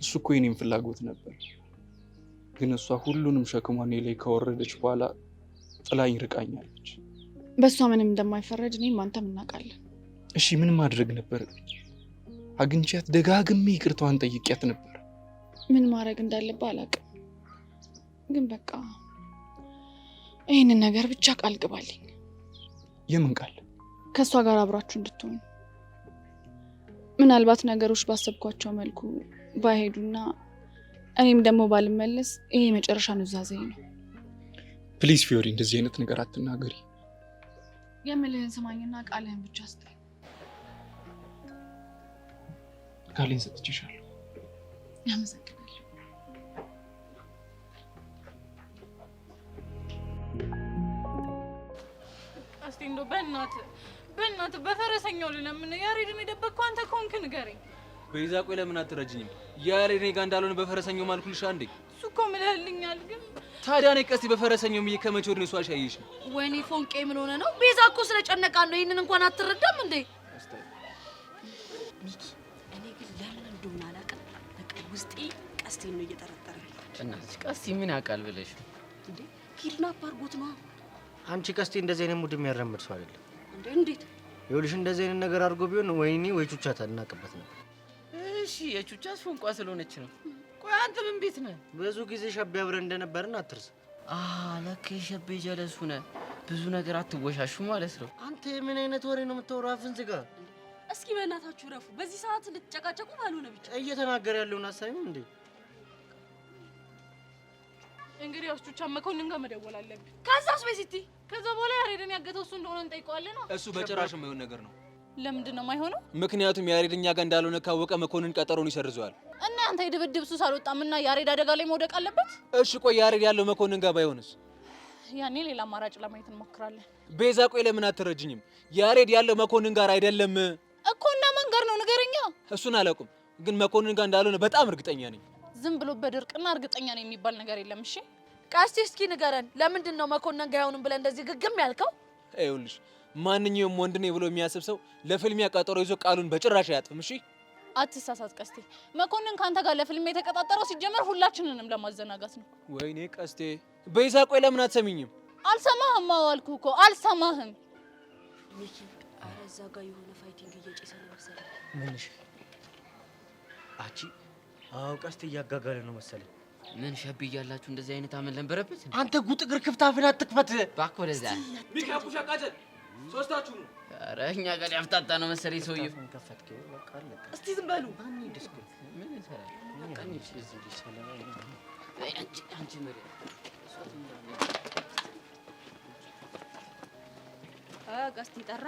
እሱ እኮ የኔም ፍላጎት ነበር፣ ግን እሷ ሁሉንም ሸክሟን እኔ ላይ ከወረደች በኋላ ጥላኝ ርቃኛለች።
በእሷ ምንም እንደማይፈረድ እኔም አንተም እናውቃለን።
እሺ ምን ማድረግ ነበር? አግኝቻት ደጋግሜ ይቅርታዋን ጠይቂያት ነበር።
ምን ማድረግ እንዳለብህ አላውቅም፣ ግን በቃ ይህንን ነገር ብቻ ቃል ግባልኝ።
የምን ቃል?
ከእሷ ጋር አብራችሁ እንድትሆኑ። ምናልባት ነገሮች ባሰብኳቸው መልኩ ባይሄዱና እኔም ደግሞ ባልመለስ ይሄ የመጨረሻ ኑዛዜ ነው።
ፕሊዝ ፊዮሪ፣ እንደዚህ አይነት ነገር አትናገሪ።
የምልህን ስማኝና ቃልህን ብቻ ስጠኝ።
ቃሌን ሰጥቼሻለሁ።
አመሰግናለሁ። እስቲ እንደው በእናትህ በፈረሰኛው ልለምን። ያሬድን የደበቅከው አንተ ከሆንክ ንገረኝ።
ቤዛ ቆይ ለምን አትረጅኝም? ያሬድ እኔ ጋር እንዳልሆነ በፈረሰኛው ማልኩልሽ አንዴ።
እሱ እኮ ምለህልኛል። ግን
ታዲያ እኔ ቀስቲ በፈረሰኛው ምዬ ከመቼ ወዲህ ነው እሱ አሻየሽ?
ወይኔ ፎንቄ ምን ሆነ ነው? ቤዛ እኮ ስለጨነቃን ነው። ይህንን እንኳን አትረዳም እንዴ?
ሚኪ፣ እኔ ግን ለምን እንደሆነ አላውቅም፣ በቃ ውስጤ ቀስቴን ነው እየጠረጠረ ያለው።
እናትሽ ቀስቲ ምን ያውቃል ብለሽ
እንዴ? ኪድናፕ አድርጎት ነው።
አንቺ ቀስቴ እንደዚህ አይነት ሙድ የሚያራምድ ሰው አይደለም
እንዴ? እንዴት?
ይኸውልሽ እንደዚህ አይነት ነገር አድርጎ ቢሆን ወይኔ ወይ ቹቻ ታናቅበት ነው።
እሺ የቹቻስ ፎንቋ ስለሆነች ነው። ቆይ አንተ ምን ቤት ነህ?
ብዙ ጊዜ ሸቤ አብረን እንደነበርን አትርስ።
ለካ የሸቤ ጀለሱ ነህ። ብዙ ነገር አትወሻሹ ማለት ነው።
አንተ ምን አይነት ወሬ ነው የምታወራው? አፍን ዝጋ።
እስኪ በእናታችሁ ረፉ። በዚህ ሰዓት እንድትጨቃጨቁ ባልሆነ ብቻ
እየተናገረ ያለውን አሳይም እንዴ?
እንግዲህ ቹቻ መኮንን ጋር መደወል አለብን።
ከዛስ ቤሲቲ፣
ከዛ በኋላ ያሬድን ያገተው እሱ እንደሆነ እንጠይቀዋለን።
እሱ በጭራሽ የማይሆን ነገር ነው።
ለምንድን ነው የማይሆነው?
ምክንያቱም ያሬድ እኛ ጋር እንዳልሆነ ካወቀ መኮንን ቀጠሮን ይሰርዘዋል።
እና አንተ የድብድብ ሱስ አልወጣም እና ያሬድ አደጋ ላይ መውደቅ አለበት?
እሺ ቆይ ያሬድ ያለው መኮንን ጋር ባይሆንስ?
ያኔ ሌላ አማራጭ ለማየት እንሞክራለን።
ቤዛ ቆይ ለምን አትረጅኝም? ያሬድ ያለው መኮንን ጋር አይደለም
እኮ። እና ማን ጋር ነው ንገረኛ።
እሱን አላውቅም፣ ግን መኮንን ጋር እንዳልሆነ በጣም እርግጠኛ ነኝ።
ዝም ብሎ በድርቅና እርግጠኛ ነኝ የሚባል ነገር የለም። እሺ
ቀስቲ፣ እስኪ ንገረን፣ ለምንድን ነው መኮንን ጋር አይሆንም ብለህ እንደዚህ ግግም ያልከው?
ይኸውልሽ ማንኛውም ወንድ ነኝ ብሎ የሚያስብ ሰው ለፊልሚያ ቀጠሮ ይዞ ቃሉን በጭራሽ አያጥፍም። እሺ
አትሳሳት ቀስቴ። መኮንን ካንተ ጋር ለፊልም የተቀጣጠረው ሲጀመር ሁላችንንም ለማዘናጋት ነው።
ወይኔ ቀስቴ። ቤዛ ቆይ ለምን አትሰሚኝም?
አልሰማህም አልኩህ እኮ አልሰማህም።
ሚኪ፣ ኧረ እዛ ጋር የሆነ ፋይቲንግ እየጨሰ ነው መሰለኝ።
ምንሽ? አቺ አዎ፣ ቀስቴ እያጋጋለ ነው መሰለኝ።
ምን ሸቤ እያላችሁ እንደዚህ አይነት አመል ነበረበት?
አንተ ጉጥ እግር ክፍት አፍን አትክፈት።
እባክህ ወደዛ።
ሚካፑሻ ቃጀል ሶስታችሁ ነው።
ኧረ እኛ ጋር ያፍታታ ነው መሰለኝ ሰውዬው።
እስቲ ዝም በሉ።
ምን ይሰራል? አንቺ መሪ
ቀስቲ ጠራ።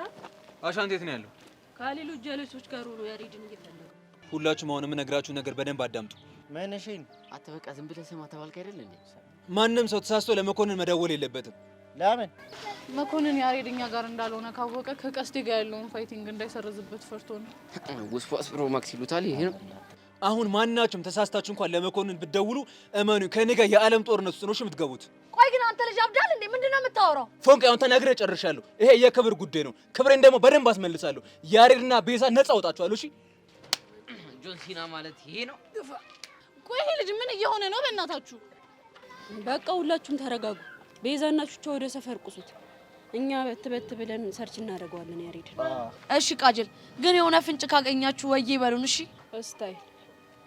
አሻንት የት ነው ያለው?
ከሌሎች ጀለሶች ጋር ሆኖ ያሬድን እየፈለገ።
ሁላችሁም አሁን የምነግራችሁ ነገር በደንብ አዳምጡ።
ማነሽን አትበቃ ዝም ብለህ ስማ ተባልክ አይደል እንዴ?
ማንም ሰው ተሳስቶ ለመኮንን መደወል የለበትም።
ለምን?
መኮንን ያሬድ እኛ ጋር እንዳልሆነ ካወቀ ከቀስቴ ጋር ያለውን ፋይቲንግ እንዳይሰርዝበት ፈርቶ ነው።
ውስፋስ ፕሮ ማክስ ይሉታል። ይሄ ነው።
አሁን ማናችሁም ተሳስታችሁ እንኳን ለመኮንን ብትደውሉ እመኑ ከኔ ጋር የዓለም ጦርነት ውስጥ ነው የምትገቡት።
ቆይ ግን አንተ ልጅ አብዳል እንዴ? ምንድነው የምታወራው?
ፎንቅ አሁን ተናግሬ ጨርሻለሁ። ይሄ የክብር ጉዳይ ነው። ክብሬን ደግሞ በደንብ አስመልሳለሁ። ያሬድና ቤዛ ነፃ አውጣችኋለሁ። እሺ
ጆን ሲና ማለት ይሄ ነው።
ቆይ ይሄ ልጅ ምን እየሆነ ነው? በእናታችሁ
በቃ ሁላችሁም ተረጋጉ። ቤዛና ቹቻ ወደ ሰፈር ቁሱት። እኛ በትበት ብለን ሰርች እናደርገዋለን ያሬድ።
እሺ ቃጅል ግን የሆነ ፍንጭ ካገኛችሁ ወይ ይበሉን። እሺ
እስታይ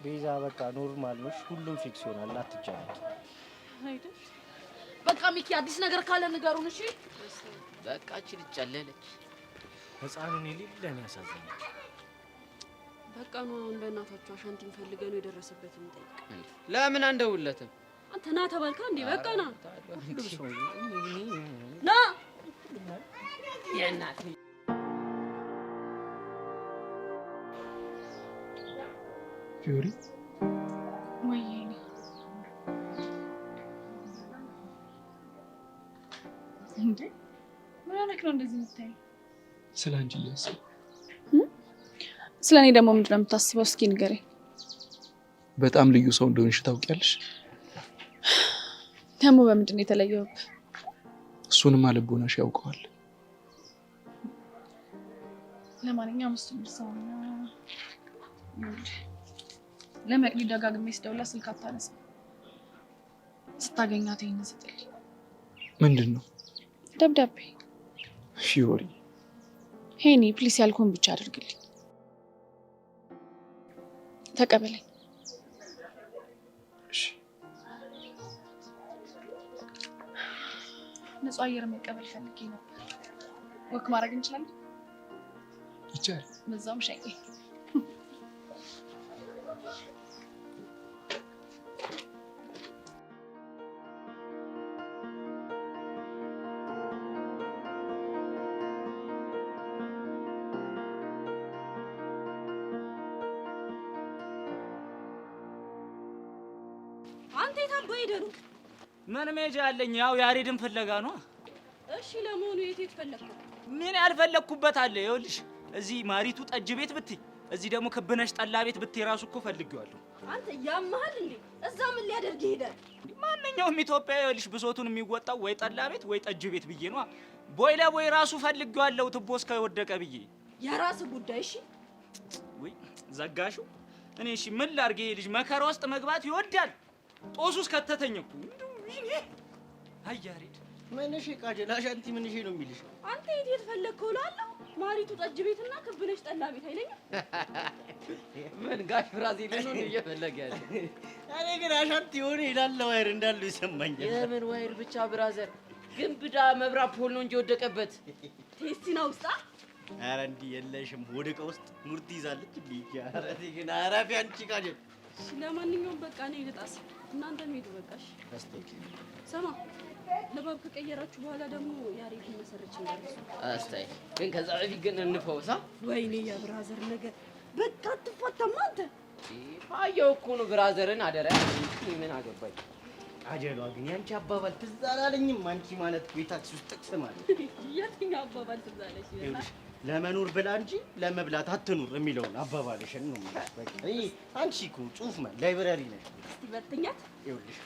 ቤዛ በቃ ኖርማል ነው። ሁሉም ፊክስ ይሆናል። አትጨነቂ።
አይደል?
በቃ ሚኪ አዲስ ነገር ካለ ንገሩን። እሺ
በቃ እቺ ልጅ ጨለለች።
ህፃኑን የሌለን ያሳዝናል።
በቃ ነው አሁን በእናታችሁ አሻንቲን ፈልገን ነው የደረሰበትን ጠይቅ።
ለምን አንደውለትም?
አንተ ና ተባልካ እንዴ? በቃ ና
ና
የእናት
ፊዮሪ
ወይኔ እንዴ ምን ሆነክ ነው እንደዚህ የምታየው?
ስለ አንቺ እያሰብኩ።
ስለ እኔ ደግሞ ምንድን ነው የምታስበው? እስኪ ንገረኝ።
በጣም ልዩ ሰው እንደሆንሽ ታውቂያለሽ።
ደግሞ በምንድን ነው የተለየውብህ?
እሱንማ ልቦናሽ ያውቀዋል።
ለማንኛውም እሱ ምርሳውና ለመቅዲ ደጋግሜ ስደውልላት ስልክ አታነሳም። ስታገኛት ይሄን ስጥልኝ።
ምንድን ነው?
ደብዳቤ።
ፊዮሪ
ሄኒ ፕሊስ ያልኩህን ብቻ አድርግልኝ። ተቀበለኝ።
እሺ።
ንጹህ አየር መቀበል ፈልጌ ነበር። ወክ ማድረግ እንችላለን?
ይቻላል።
በዛውም ሸኝ።
አንተ የታባይ ደሩ
ምን ሜጃ አለኝ? ያው ያሬድን ፍለጋ ነው።
እሺ ለመሆኑ የት ፈለግከው?
ምን ያልፈለኩበት አለ? ይኸውልሽ እዚህ ማሪቱ ጠጅ ቤት ብትይ፣ እዚህ ደግሞ ክብነሽ ጠላ ቤት ብትይ ራሱ እኮ ፈልጌዋለሁ።
አንተ ያመሃል እንዴ? እዛ ምን ሊያደርግ ይሄዳል?
ማንኛውም ኢትዮጵያዊ ይኸውልሽ ብሶቱን የሚወጣው ወይ ጠላ ቤት ወይ ጠጅ ቤት ብዬ ነው። ቦይ ለቦይ ራሱ ፈልጌዋለሁ ትቦ እስከወደቀ ብዬ።
የራስ ጉዳይ። እሺ
ወይ ዘጋሹ። እኔ እሺ ምን ላድርግ? ይሄ ልጅ መከራ ውስጥ መግባት ይወዳል። ጦሱስ ከተተኝ እኮ አይ ያሬድ
ምንሽ ቃጀል አሻንቲ ምንሽ ነው የሚልሽ?
አንተ የት ፈለግከው? ላለው ማሪቱ ጠጅ ቤትና ክብነሽ ጠላ ቤት አይለኝም?
ምን ጋሽ ብራዚል ነው እየፈለገ ያለ?
እኔ ግን አሻንቲ ሆነ ይላል ዋይር እንዳለው ይሰማኛል።
የምን ዋይር ብቻ ብራዘር፣ ግንብዳ መብራት ፖል ነው እንጂ ወደቀበት።
ቴስቲና ውስጥ
ኧረ እንዲህ የለሽም ወደቀ ውስጥ ሙርት ይዛለች እንዴ? ኧረ ግን አራፊ አንቺ ቃጀል።
ለማንኛውም በቃ እኔ ልጣስ፣ እናንተም ሄዱ በቃ። እሺ ሰማ ለባብ ከቀየራችሁ በኋላ ደግሞ ያሬድ መሰረች እንዳለሱ
አስታይ። ግን ከዛ በፊት ግን እንፈውሳ።
ወይኔ ያ ብራዘር ነገር በቃ አትፋታም አንተ።
አየው እኮ ነው ብራዘርን አደራ። ምን አገባኝ?
ቃጀሏ ግን ያንቺ አባባል ትዝ አላለኝም። አንቺ ማለት ቤታክሲ ውስጥ ጥቅስ ማለት
የትኛው አባባል ትዝ አለሽ?
ለመኖር ብላ እንጂ ለመብላት አትኑር የሚለውን አባባልሽን ነው ማለት። በቃ አንቺ እኮ ጽሁፍ ማለት ላይብራሪ ነሽ።
እስቲ በትኛት።
ይኸውልሽ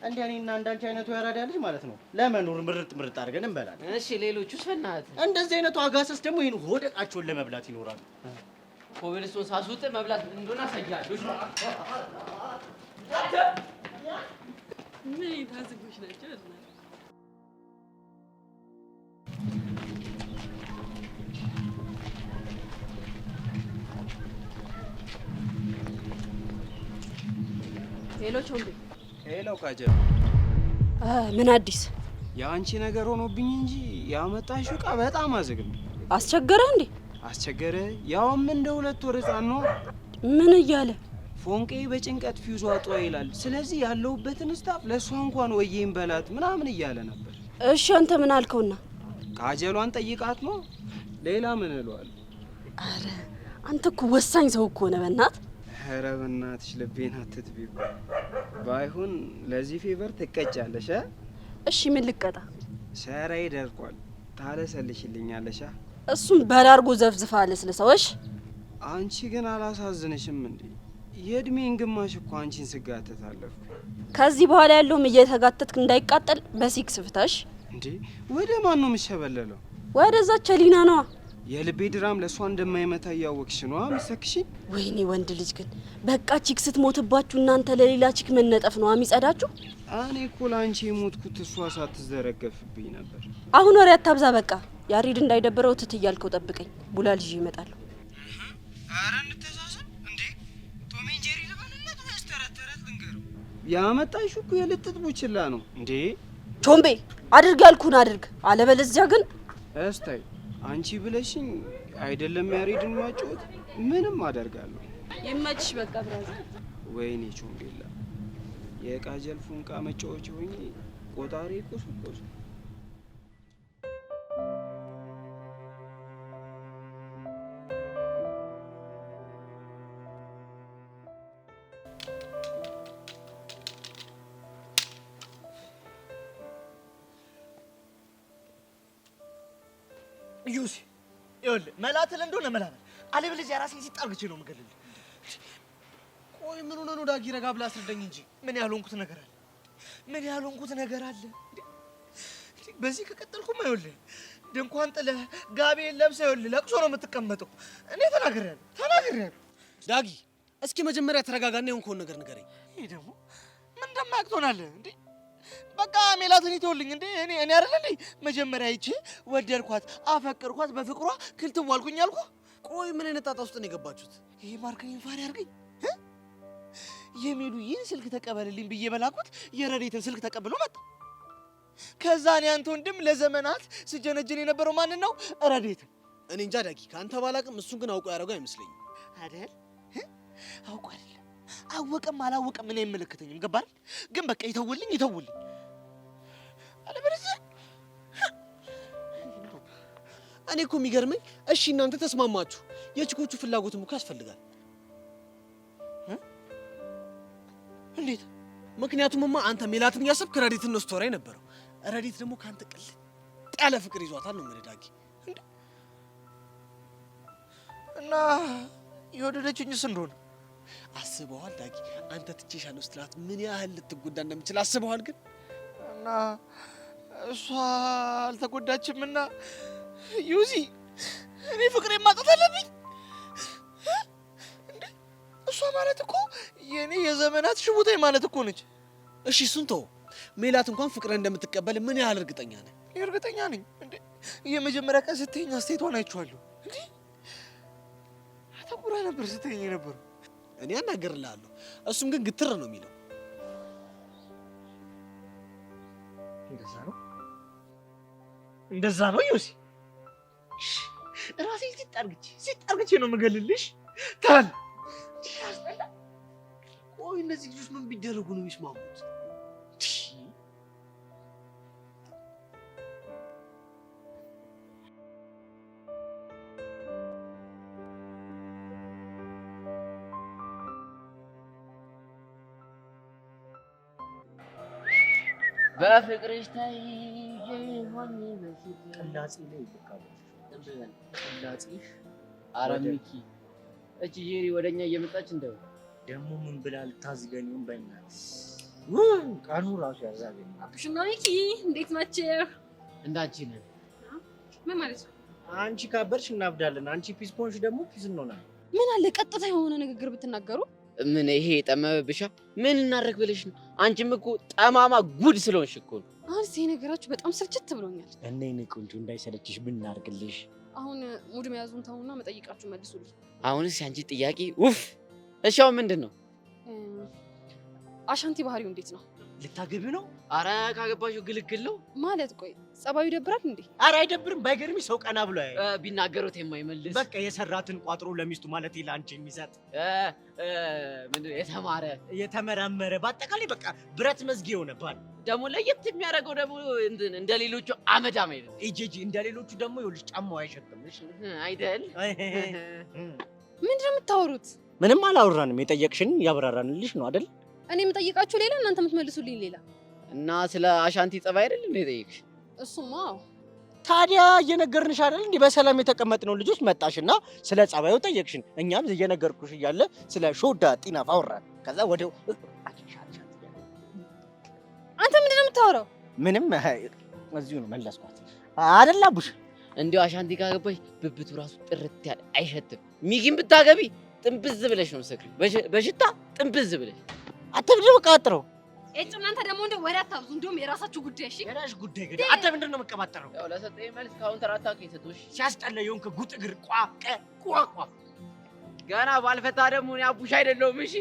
እንደ እኔና እንዳንቺ አይነቱ ያራዳ ልጅ ማለት ነው ለመኖር ምርጥ አድርገን እንበላለን።
እሺ ሌሎቹስ በእናትህ?
እንደዚህ አይነቱ አጋሰስ ደግሞ ይሄን ሆደቃቸውን ለመብላት ይኖራሉ።
ኮብልስቶን ሳስውጥ መብላት እንደሆነ አሳያለሁ።
ምን ታዝጉሽ ናቸው? ሄሎ ቾምቤ።
ሄሎ ቃጀ።
ምን አዲስ?
የአንቺ ነገር ሆኖብኝ እንጂ ያመጣሽው ዕቃ በጣም አዝግም።
አስቸገረ እንዴ?
አስቸገረ? ያውም እንደ 2 ወር ህፃን ነው።
ምን እያለ?
ፎንቄ በጭንቀት ፊውዟ ጧ ይላል። ስለዚህ ያለውበትን ስታፍ ለእሷ እንኳን ወይም በላት ምናምን እያለ ነበር።
እሺ አንተ ምን አልከውና?
ካጀሏን ጠይቃት ነው። ሌላ ምን እለዋለሁ?
አረ አንተ እኮ ወሳኝ ሰው እኮ ነህ። በእናት
ኧረ በእናትሽ ልቤን አትጥቢው። ባይሆን ለዚህ ፌቨር ትቀጫለሽ።
እሺ ምን ልቀጣ?
ሰራይ ደርቋል። ታለሰልሽልኛለሽ።
እሱም በላርጎ ዘፍዝፋ ለስለሰውሽ።
አንቺ ግን አላሳዝንሽም እንዴ? የእድሜን ግማሽ እኮ አንቺን ስጋተት አለፍኩ።
ከዚህ በኋላ ያለውም እየተጋተትክ እንዳይቃጠል በሲክስ ፍታሽ።
እንዴ ወደ ማን ነው የምትሸበለለው?
ወደዛች ሊና ነዋ።
የልቤ ድራም ለእሷ እንደማይመታ እያወቅሽ ነዋ የምትሰክሽኝ።
ወይኔ ወንድ ልጅ ግን በቃ ቺክ ስትሞትባችሁ እናንተ ለሌላ ቺክ መነጠፍ ነው የሚጸዳችሁ።
እኔ እኮ ለአንቺ የሞትኩት እሷ ሳትዘረገፍብኝ ነበር።
አሁን ወሬ አታብዛ። በቃ ያሬድ እንዳይደበረው ትት እያልከው ጠብቀኝ። ቡላል ይዤ እመጣለሁ።
ኧረ እንተሳሰብ እንዴ! ቶም ኤንድ ጄሪ ልበልለት ወይስ ተረት ተረት ልንገረው? ያመጣሽው እኮ የልጥጥ ቡችላ ነው እንዴ!
ቾምቤ አድርግ ያልኩህን አድርግ፣ አለበለዚያ ግን
እስታይ አንቺ ብለሽኝ አይደለም ያሬድን ማጫወት ምንም አደርጋለሁ።
ይመችሽ በቃ ብራዘር።
ወይኔ ቾምቤላ የቃጀል ፉንቃ መጫወች ሆኜ ቆጣሪ ቁስቁስ።
ዩሲ ይኸውልህ መላትል እንደሆነ መላመል አለበለዚያ ራሴን ሲጣርግቼ ነው የምገልልህ።
ቆይ ምን ሆነ ነው ዳጊ? ረጋ ብለህ አስረዳኝ እንጂ።
ምን ያልሆንኩት ነገር አለ? ምን ያልሆንኩት ነገር አለ? በዚህ ከቀጠልኩማ ይኸውልህ ድንኳን ጥለህ ጋቢን ለብሰህ ይኸውልህ ለቅሶ ነው የምትቀመጠው። እኔ ተናግሬያለሁ።
ዳጊ እስኪ መጀመሪያ ተረጋጋና የሆንከውን ነገር ንገረኝ።
ይሄ ደግሞ ምን እንደማያውቅ ትሆናለህ እንዴ? በቃ ሜላትን ይተውልኝ እንዴ? እኔ አይደል እንዴ መጀመሪያ አይቼ ወደድኳት፣ አፈቅርኳት፣ በፍቅሯ ክልትው አልኩኝ አልኩ።
ቆይ ምን አይነት ጣጣ ውስጥ ነው የገባችሁት?
ይሄ ማርከኝ ፋሪ አድርገኝ። የሚሉዬን ስልክ ተቀበልልኝ ብዬ በላኩት የረዴትን ስልክ ተቀብሎ መጣ። ከዛ እኔ አንተ ወንድም ለዘመናት ስጀነጅን የነበረው ማንን ነው? ረዴትን።
እኔ እንጃ ዳጊ፣ ከአንተ ባላቅም እሱን ግን አውቆ ያደረገው አይመስለኝም።
አይደል? አውቆ አይደለም አወቀም አላወቀም እኔ አይመለከተኝም። ገባህ? ግን በቃ ይተውልኝ። አለበለዚያ
እኔ እኮ የሚገርመኝ እሺ እናንተ ተስማማችሁ፣ የቺኮቹ ፍላጎትም እኮ ያስፈልጋል።
እንዴት?
ምክንያቱምማ አንተ ሜላትን እያሰብክ ረዲትን ነው ስቶሪ ነበረው። ረዲት ደግሞ ካንተ ቅልጥ ያለ ፍቅር ይዟታል ነው የምልህ ዳጊ።
እና የወደደችኝስ እንደሆነ
አስበዋል ዳጊ? አንተ ትቼሻለሁ ስትላት ምን ያህል ልትጎዳ እንደምችል አስበዋል? ግን
እና እሷ አልተጎዳችምና ዩዚ እኔ ፍቅሬን ማጣት አለብኝ እንዴ? እሷ ማለት እኮ የኔ የዘመናት ሽቡታኝ ማለት እኮ ነች።
እሺ እሱን ተው። ሜላት እንኳን ፍቅርን እንደምትቀበል ምን ያህል እርግጠኛ ነህ?
እርግጠኛ ነኝ እንዴ? የመጀመሪያ ቀን ስትይኝ አስተያየቷን አይቼዋለሁ እንዴ? አተኩራ ነበር ስትይኝ የነበረው።
እኔ አናገርልሃለሁ፣ እሱም ግን ግትር ነው የሚለው።
እንደዛ ነው ዩሲ። ራሴ ሲጣርግቼ ነው የምገልልሽ። ታል
ቆይ እነዚህ ልጆች ምን ቢደረጉ ነው የሚስማሙት?
በፍቅርሽ ታይ ሆኜ በፊት
ቅላጼ ላይ ይልካል። ቅላጼሽ
ኧረ ሚኪ እቺ ጄሪ ወደኛ እየመጣች እንደው
ደግሞ ምን ብላ ልታዝገኒውን በእናትህ ቃኑ ራሱ ያዛገኝ።
አብሽና ሚኪ እንዴት ናችሁ?
እንዳንቺ ነን።
ምን ማለት ነው?
አንቺ ካበርሽ እናብዳለን፣ አንቺ ፒስ ፖንሽ ደግሞ ፒስ እንሆናለን።
ምን አለ ቀጥታ የሆነ ንግግር ብትናገሩ።
ምን ይሄ ጠመመብሻ? ምን እናደርግ ብለሽ ነው? አንቺም እኮ ጠማማ ጉድ ስለሆንሽ እኮ ነው።
አሁን እዚህ ነገራችሁ በጣም ስልችት ብሎኛል።
እኔ ቆንጆ እንዳይሰለችሽ ብናርግልሽ።
አሁን ሙድ መያዙን ተውና መጠይቃችሁ መልሱልኝ።
አሁንስ ያንቺ ጥያቄ ውፍ። እሺ አሁን ምንድን ነው?
አሻንቲ ባህሪው እንዴት ነው?
ልታገቢ ነው?
አረ ካገባሽው ግልግል ነው
ማለት። ቆይ ጸባዩ ይደብራል እንዴ?
አረ አይደብርም። ባይገርም ሰው ቀና ብሎ
ቢናገሩት የማይመልስ
በቃ የሰራትን ቋጥሮ ለሚስቱ ማለት ለአንቺ የሚሰጥ
ምንድነው የተማረ
የተመራመረ በአጠቃላይ በቃ ብረት መዝጊያ የሆነ ባል።
ደግሞ ለየት የሚያደርገው ደግሞ እንደ ሌሎቹ አመዳም አይደለም።
እጂጂ እንደ ሌሎቹ ደግሞ ይኸውልሽ ጫማው አይሸትም
አይደል?
ምንድነው የምታወሩት?
ምንም አላወራንም። የጠየቅሽን ያብራራንልሽ ነው አይደል?
እኔ የምጠይቃችሁ ሌላ፣ እናንተ የምትመልሱልኝ ሌላ።
እና ስለ አሻንቲ ጸባይ አይደል እንዴ ጠየቅሽ?
እሱማ
ታዲያ እየነገርንሽ አይደል እንዴ? በሰላም የተቀመጥነው ልጆች መጣሽና ስለ ጸባዩ ጠየቅሽን። እኛም እየነገርኩሽ እያለ ስለ ሾዳ ጢናፍ አወራን። ከዛ ወዲያው
አንተ ምንድን ነው የምታወራው?
ምንም እዚሁ ነው መለስኳት አይደል አቡሽ?
እንዲያው አሻንቲ ካገባሽ ብብቱ ራሱ ጥርት ያለ አይሸትም። ሚጊን ብታገቢ ጥንብዝ ብለሽ ነው ሰክሪ በሽታ ጥንብዝ ብለሽ
አትብድ መቃጠረው።
እናንተ ደግሞ እንደ ወሬ አታብዙ። እንደውም የራሳችሁ ጉዳይ። እሺ
የራሽ ጉዳይ ገደ አንተ ምንድን ነው መቀባጠረው?
ያው ለሰጠኝ መልስ ካውንተር አታክ ይሰጡሽ።
ሲያስጠላ የሆንክ ጉጥ እግር ቋቋ
ገና ባልፈታ ደግሞ እኔ አቡሽ አይደለሁም። እሺ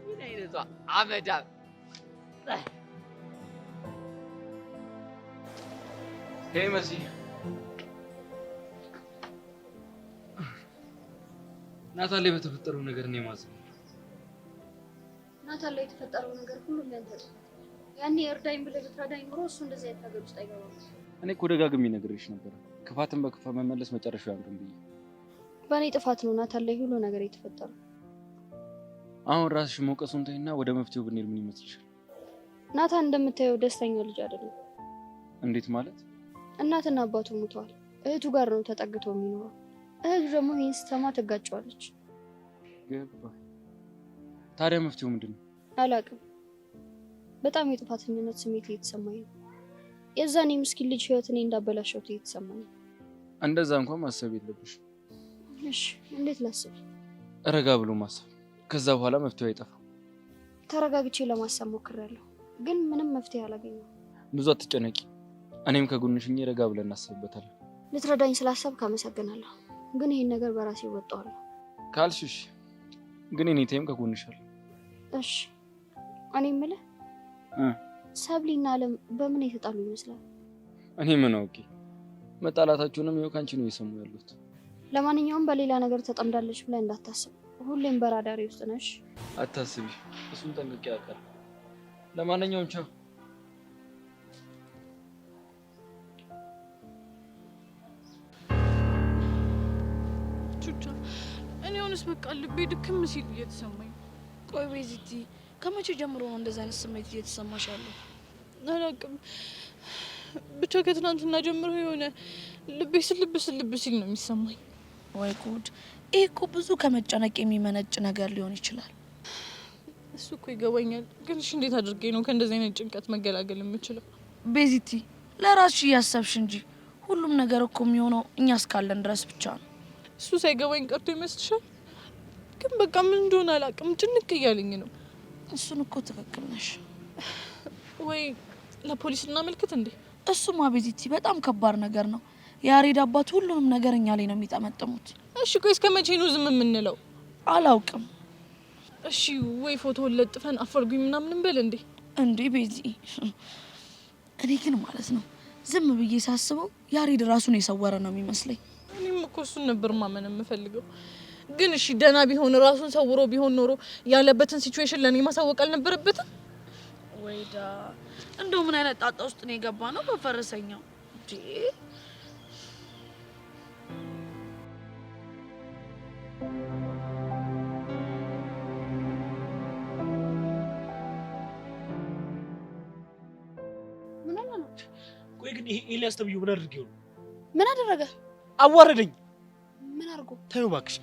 ምን አይነቷ አመዳም
ሄይ መሲ፣ ናታን ላይ በተፈጠረው ነገር ነው የማዝነው።
ናታን ላይ የተፈጠረው ነገር ሁሉ ለአንተ ነው። ያኔ እርዳኝ ብለህ ብትረዳኝ ኖሮ እሱ እንደዚህ አይነት ነገር ውስጥ አይገባም።
እኔ እኮ ደጋግሜ ነግሬሽ ነበር፣ ክፋትን በክፋት መመለስ መጨረሻው ያምራል ብዬ።
በእኔ ጥፋት ነው ናታን ላይ ሁሉ ነገር የተፈጠረው።
አሁን ራስሽ መውቀሱን ተይና ወደ መፍትሄው ብንሄድ ምን ይመስልሻል?
ናታን እንደምታየው ደስተኛ ልጅ አይደለም።
እንዴት ማለት?
እናትና አባቱ ሞተዋል። እህቱ ጋር ነው ተጠግቶ የሚኖረው። እህቱ ደግሞ ይህን ስትሰማ ትጋጨዋለች።
ገባኝ። ታዲያ መፍትሄው ምንድን ነው?
አላውቅም። በጣም የጥፋተኝነት ስሜት እየተሰማኝ ነው። የዛኔ ምስኪን ልጅ ህይወት እኔ እንዳበላሸሁት እየተሰማኝ ነው።
እንደዛ እንኳን ማሰብ የለብሽ።
እሺ እንዴት ላስብ?
ረጋ ብሎ ማሰብ፣ ከዛ በኋላ መፍትሄው አይጠፋም።
ተረጋግቼ ለማሰብ ሞክሬያለሁ፣ ግን ምንም መፍትሄ አላገኘሁም።
ብዙ አትጨነቂ፣ እኔም ከጎንሽ ሆኜ ረጋ ብለን እናስብበታለን።
ልትረዳኝ ስላሰብክ አመሰግናለሁ፣ ግን ይሄን ነገር በራሴ እወጣዋለሁ
ካልሽሽ። ግን እኔ ተይም ከጎንሻለሁ።
እሺ እኔ የምልህ ሰብሊና አለም በምን የተጣሉ ይመስላል?
እኔ ምን አውቄ፣ መጣላታችሁንም ይኸው ካንቺ ነው የሰሙ ያሉት።
ለማንኛውም በሌላ ነገር ተጠምዳለች ብለህ እንዳታስብ፣ ሁሌም በራዳሪ ውስጥ ነሽ።
አታስቢ፣ እሱን ጠንቅቄ አውቃለሁ። ለማንኛውም ቻው።
ቹቻ እኔ ሆነስ በቃ ልቤ ድክም ሲል እየተሰማኝ።
ቆይ ቤዚቲ ከመቼ ጀምሮ ነው እንደዛ አይነት ስሜት እየተሰማሽ ያለው?
አላውቅም፣ ብቻ ከትናንትና ጀምሮ የሆነ ልቤ ስልብ ሲል ነው የሚሰማኝ።
ወይ ጉድ! ይሄ እኮ ብዙ ከመጨነቅ የሚመነጭ ነገር ሊሆን ይችላል።
እሱ እኮ ይገባኛል፣ ግን እሺ እንዴት አድርጌ ነው ከእንደዚህ አይነት ጭንቀት መገላገል የምችለው?
ቤዚቲ ለራስሽ እያሰብሽ እንጂ ሁሉም ነገር እኮ የሚሆነው እኛ እስካለን ድረስ ብቻ ነው።
እሱ ሳይገባኝ ቀርቶ ይመስልሻል? ግን በቃ ምን እንደሆነ አላውቅም፣ ጭንቅ እያለኝ ነው።
እሱን እኮ ትክክል ነሽ።
ወይ ለፖሊስ እናመልክት እንዴ?
እሱማ ቤዚቲ በጣም ከባድ ነገር ነው። የያሬድ አባት ሁሉንም ነገር እኛ ላይ ነው የሚጠመጥሙት።
እሺ ቆይ እስከ መቼ ነው ዝም የምንለው?
አላውቅም።
እሺ ወይ ፎቶውን ለጥፈን አፈርጉኝ ምናምን እንበል እንዴ?
እንዴ ቤዚ፣ እኔ ግን ማለት ነው ዝም ብዬ ሳስበው ያሬድ ራሱን የሰወረ ነው የሚመስለኝ።
እኔም እኮ እሱን ነበር ማመን የምፈልገው። ግን እሺ ደህና ቢሆን ራሱን ሰውሮ ቢሆን ኖሮ ያለበትን ሲቹዌሽን ለኔ ማሳወቅ አልነበረበትም?
ወይዳ እንደው ምን አይነት ጣጣ ውስጥ ነው የገባ ነው በፈረሰኛው እንዴ?
ምን አለ ነው?
ቆይ ግን ይሄ ኤልያስ ተብዬው ምን አድርጌው ነው?
ምን አደረገ?
አዋረደኝ።
ምን አድርጎ?
ተይው እባክሽ፣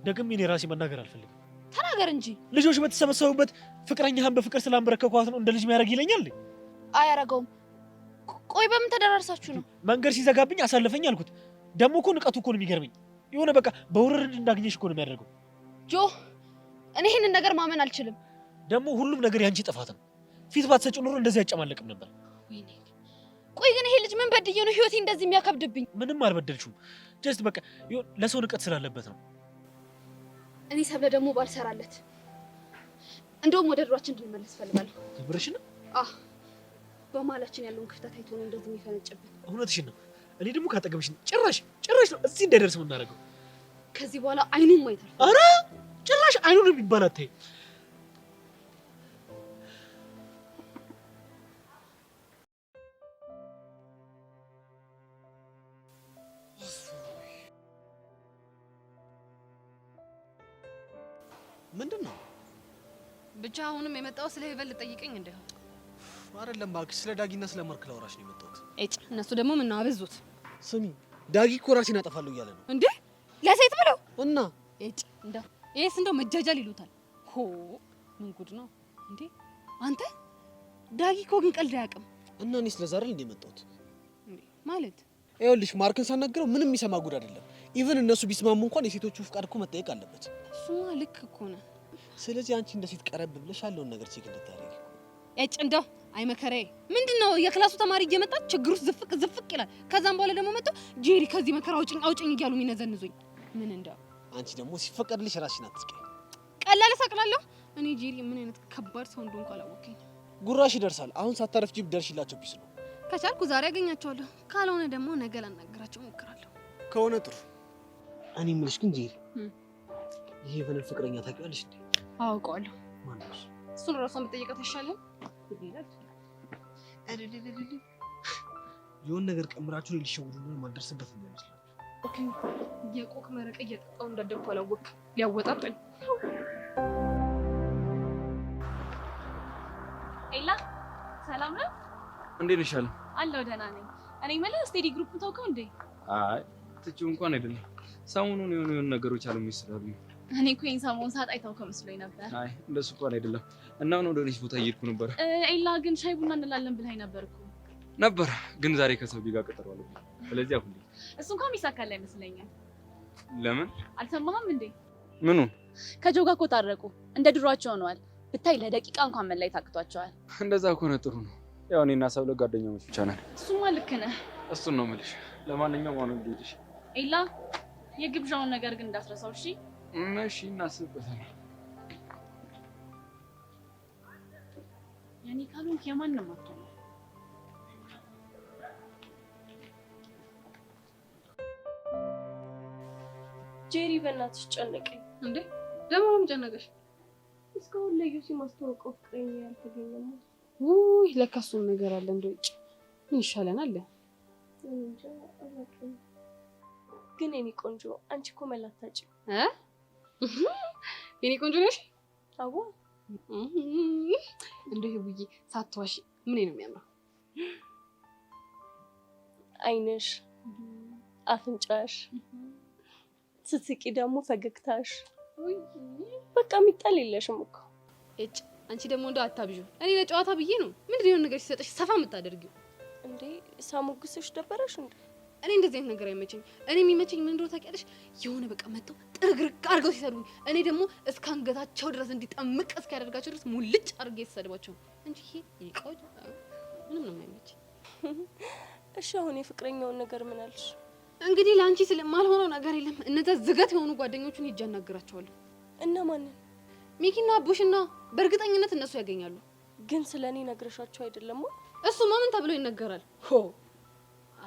ደግሜ እኔ ራሴ መናገር አልፈልግም።
ተናገር እንጂ።
ልጆች በተሰበሰቡበት ፍቅረኛህን በፍቅር ስላንበረከኳት ነው እንደ ልጅ የሚያደርግ ይለኛል?
አያረገውም። ቆይ በምን ተደራርሳችሁ ነው?
መንገድ ሲዘጋብኝ አሳልፈኝ አልኩት። ደግሞ እኮ ንቀቱ እኮ ነው የሚገርመኝ። የሆነ በቃ በውርርድ እንዳገኘሽ እኮ ነው የሚያደርገው።
ጆ፣ እኔ ይሄንን ነገር ማመን አልችልም።
ደግሞ ሁሉም ነገር ያንቺ ጥፋት ነው። ፊት ባትሰጪው ኖሮ እንደዚህ አይጨማለቅም ነበር።
ቆይ ግን ይሄ ልጅ ምን በድዬ ነው ህይወቴ እንደዚህ የሚያከብድብኝ?
ምንም አልበደልሽውም። ጀስት በቃ ለሰው ንቀት ስላለበት ነው።
እኔ ሰብለ ደግሞ ባልሰራለት እንደውም ወደ ድሯችን እንድንመለስ ፈልጋለሁ።
ክብርሽ ነው
በማላችን ያለውን ክፍተት አይቶ ነው እንደዚህ የሚፈነጭብን።
እውነትሽን ነው። እኔ ደግሞ ካጠገብሽ ጭራሽ ነው እዚህ እንዳይደርስ የምናደርገው።
ከዚህ በኋላ አይኑን ማየት አልፈልግም።
ኧረ ጭራሽ አይኑን የሚባል አታይ። ምንድን ነው
ብቻ አሁንም የመጣው ስለ ሄቨን ልጠይቀኝ እንደ
አይደለም እባክሽ፣ ስለ ዳጊና ስለ ማርክ ላወራሽ ነው የመጣሁት።
እነሱ ደግሞ ምን አበዙት።
ስሚ ዳጊ እኮ ራሴን አጠፋለሁ እያለ ነው
እንዴ? ለሴት ብለው
እና
እንደው ይሄስ እንደው መጃጃል ይሉታል። ሆ ምን ጉድ ነው እንዴ አንተ! ዳጊ እኮ ግን ቀልድ አያውቅም።
እና እኔ ስለዛ አይደል እንደ የመጣሁት
ማለት
ይኸውልሽ፣ ማርክን ሳናገረው ምንም የሚሰማ ጉድ አይደለም። ኢቭን እነሱ ቢስማሙ እንኳን የሴቶቹ ፍቃድ እኮ መጠየቅ አለበት።
እሱማ ልክ እኮ ነው።
ስለዚህ አንቺ እንደ ሴት ቀረብ ብለሽ ያለውን ነገር ቼክ እንድታደርጊ
እንደው አይ መከራዬ፣ ምንድነው የክላሱ ተማሪ እየመጣ ችግሩ ዝፍቅ ይላል። ከዛም በኋላ ደግሞ መጣ ጄሪ ከዚህ መከራ አውጭኝ እያሉ የሚነዘንዙኝ ምን እንደው
አንቺ ደግሞ ሲፈቀድልሽ ራስሽን አትስቀይ።
ቀላል ሰቅላለሁ እኔ ጄሪ ምን አይነት ከባድ ሰው እንደሆንኩ አላወቀኝ።
ጉራሽ ይደርሳል። አሁን ሳታረፍጂ ብደርሽላቸው ቢስ ነው።
ከቻልኩ ዛሬ ያገኛቸዋለሁ፣ ካልሆነ ደግሞ ነገ ላናገራቸው እሞክራለሁ።
ከሆነ ጥሩ። እኔ የምልሽ ግን ጄሪ ይሄ በነን ፍቅረኛ ታውቂዋለሽ እንዴ?
አውቀዋለሁ።
ማን ነው?
እሱን ራሷን ብትጠይቃት ይሻላል።
የሆነ ነገር ቀምራችሁ ሊሸውዱልን ማደርስበት ነው ይመስላል።
ኦኬ የቆቅ መረቅ እየጠጣው እንዳደኩ አላወቅ ሊያወጣጣኝ።
ኤላ ሰላም ነው?
እንዴት ነሽ?
አለሁ ደህና ነኝ። እኔ ማለት ስቴዲ ግሩፕ ታውቀው እንዴ?
አይ ትቼው እንኳን አይደለም። ሰሞኑን የሆኑ ነገሮች አሉ የሚሰራሉ።
እኔ እኮ ይሄን ሰሞኑን ሳጣ አይታውከው መስሎኝ ነበር።
አይ እንደሱ እንኳን አይደለም። እና አሁን ወደ ሆነች ቦታ እየሄድኩ ነበር።
ኤላ ግን ሻይ ቡና እንላለን ብለኸኝ
ነበር ግን ዛሬ ከሰው ጋር ቀጠሮ አለብኝ። ስለዚህ አሁን
እሱ እንኳን የሚሳካል አይመስለኝም።
ለምን?
አልሰማህም እንዴ?
ምኑ?
ከጆጋ እኮ ታረቁ፣ እንደ ድሯቸው ሆነዋል። ብታይ ለደቂቃ እንኳን መለየት አቅቷቸዋል።
እንደዛ ከሆነ ጥሩ ነው። ያው እኔና ሰብለ ጓደኛሞች ብቻ ነን።
እሱማ ልክ ነህ።
እሱን ነው የምልሽ። ለማንኛውም አሁን ልሂድሽ።
ኤላ የግብዣውን ነገር ግን እንዳትረሳው እሺ?
እሺ እናስብበታለን።
ያኔ ካልሆንክ የማንም አትሆንም።
ጄሪ በእናትሽ ጨነቀኝ።
እንዴ ደግሞ ምን ጨነቀሽ?
እስካሁን ለዩሲ ማስተዋወቀው ፍቅረኛ ያልተገኘም።
ውይ ለካ እሱም ነገር አለ። እንደው ምን ይሻለናል?
እንጃ አላውቅም። ግን የኔ ቆንጆ አንቺ እኮ መላታጭ
የኔ ቆንጆ ነሽ።
አዎ
እንደው ይቡዬ ሳትዋሺ ምን ነው የሚያምረው?
አይንሽ፣ አፍንጫሽ፣ ስትስቂ ደግሞ ፈገግታሽ በቃ የሚጣል የለሽም እኮ።
አንቺ ደግሞ እንደው አታብዢው። እኔ ለጨዋታ ብዬ ነው። ምንድን ነው ነገር ሲሰጥሽ ሰፋ የምታደርጊው
እንዴ? ሳሞግስሽ ደበረሽ እንዴ?
እኔ እንደዚህ አይነት ነገር አይመቸኝ። እኔ የሚመቸኝ ምን እንደሆነ ታውቂያለሽ? የሆነ በቃ መጥተው ጥርግርግ አድርገው ሲሰድቡኝ እኔ ደግሞ እስከ አንገታቸው ድረስ እንዲጠምቅ እስኪያደርጋቸው ድረስ ሙልጭ አድርጌ ሲሰድባቸው እንጂ ይሄ ይቆጭ ምንም ነው የማይመቸኝ።
እሺ አሁን የፍቅረኛውን ነገር ምን አልሽ?
እንግዲህ ለአንቺ ስለማልሆነው ነገር የለም። እነዛ ዝገት የሆኑ ጓደኞቹን ሂጅ አናግራቸዋለሁ።
እና ማንን?
ሚኪና አቡሽና በእርግጠኝነት እነሱ ያገኛሉ።
ግን ስለኔ ነግረሻቸው አይደለም?
እሱማ ምን ተብሎ ይነገራል? ሆ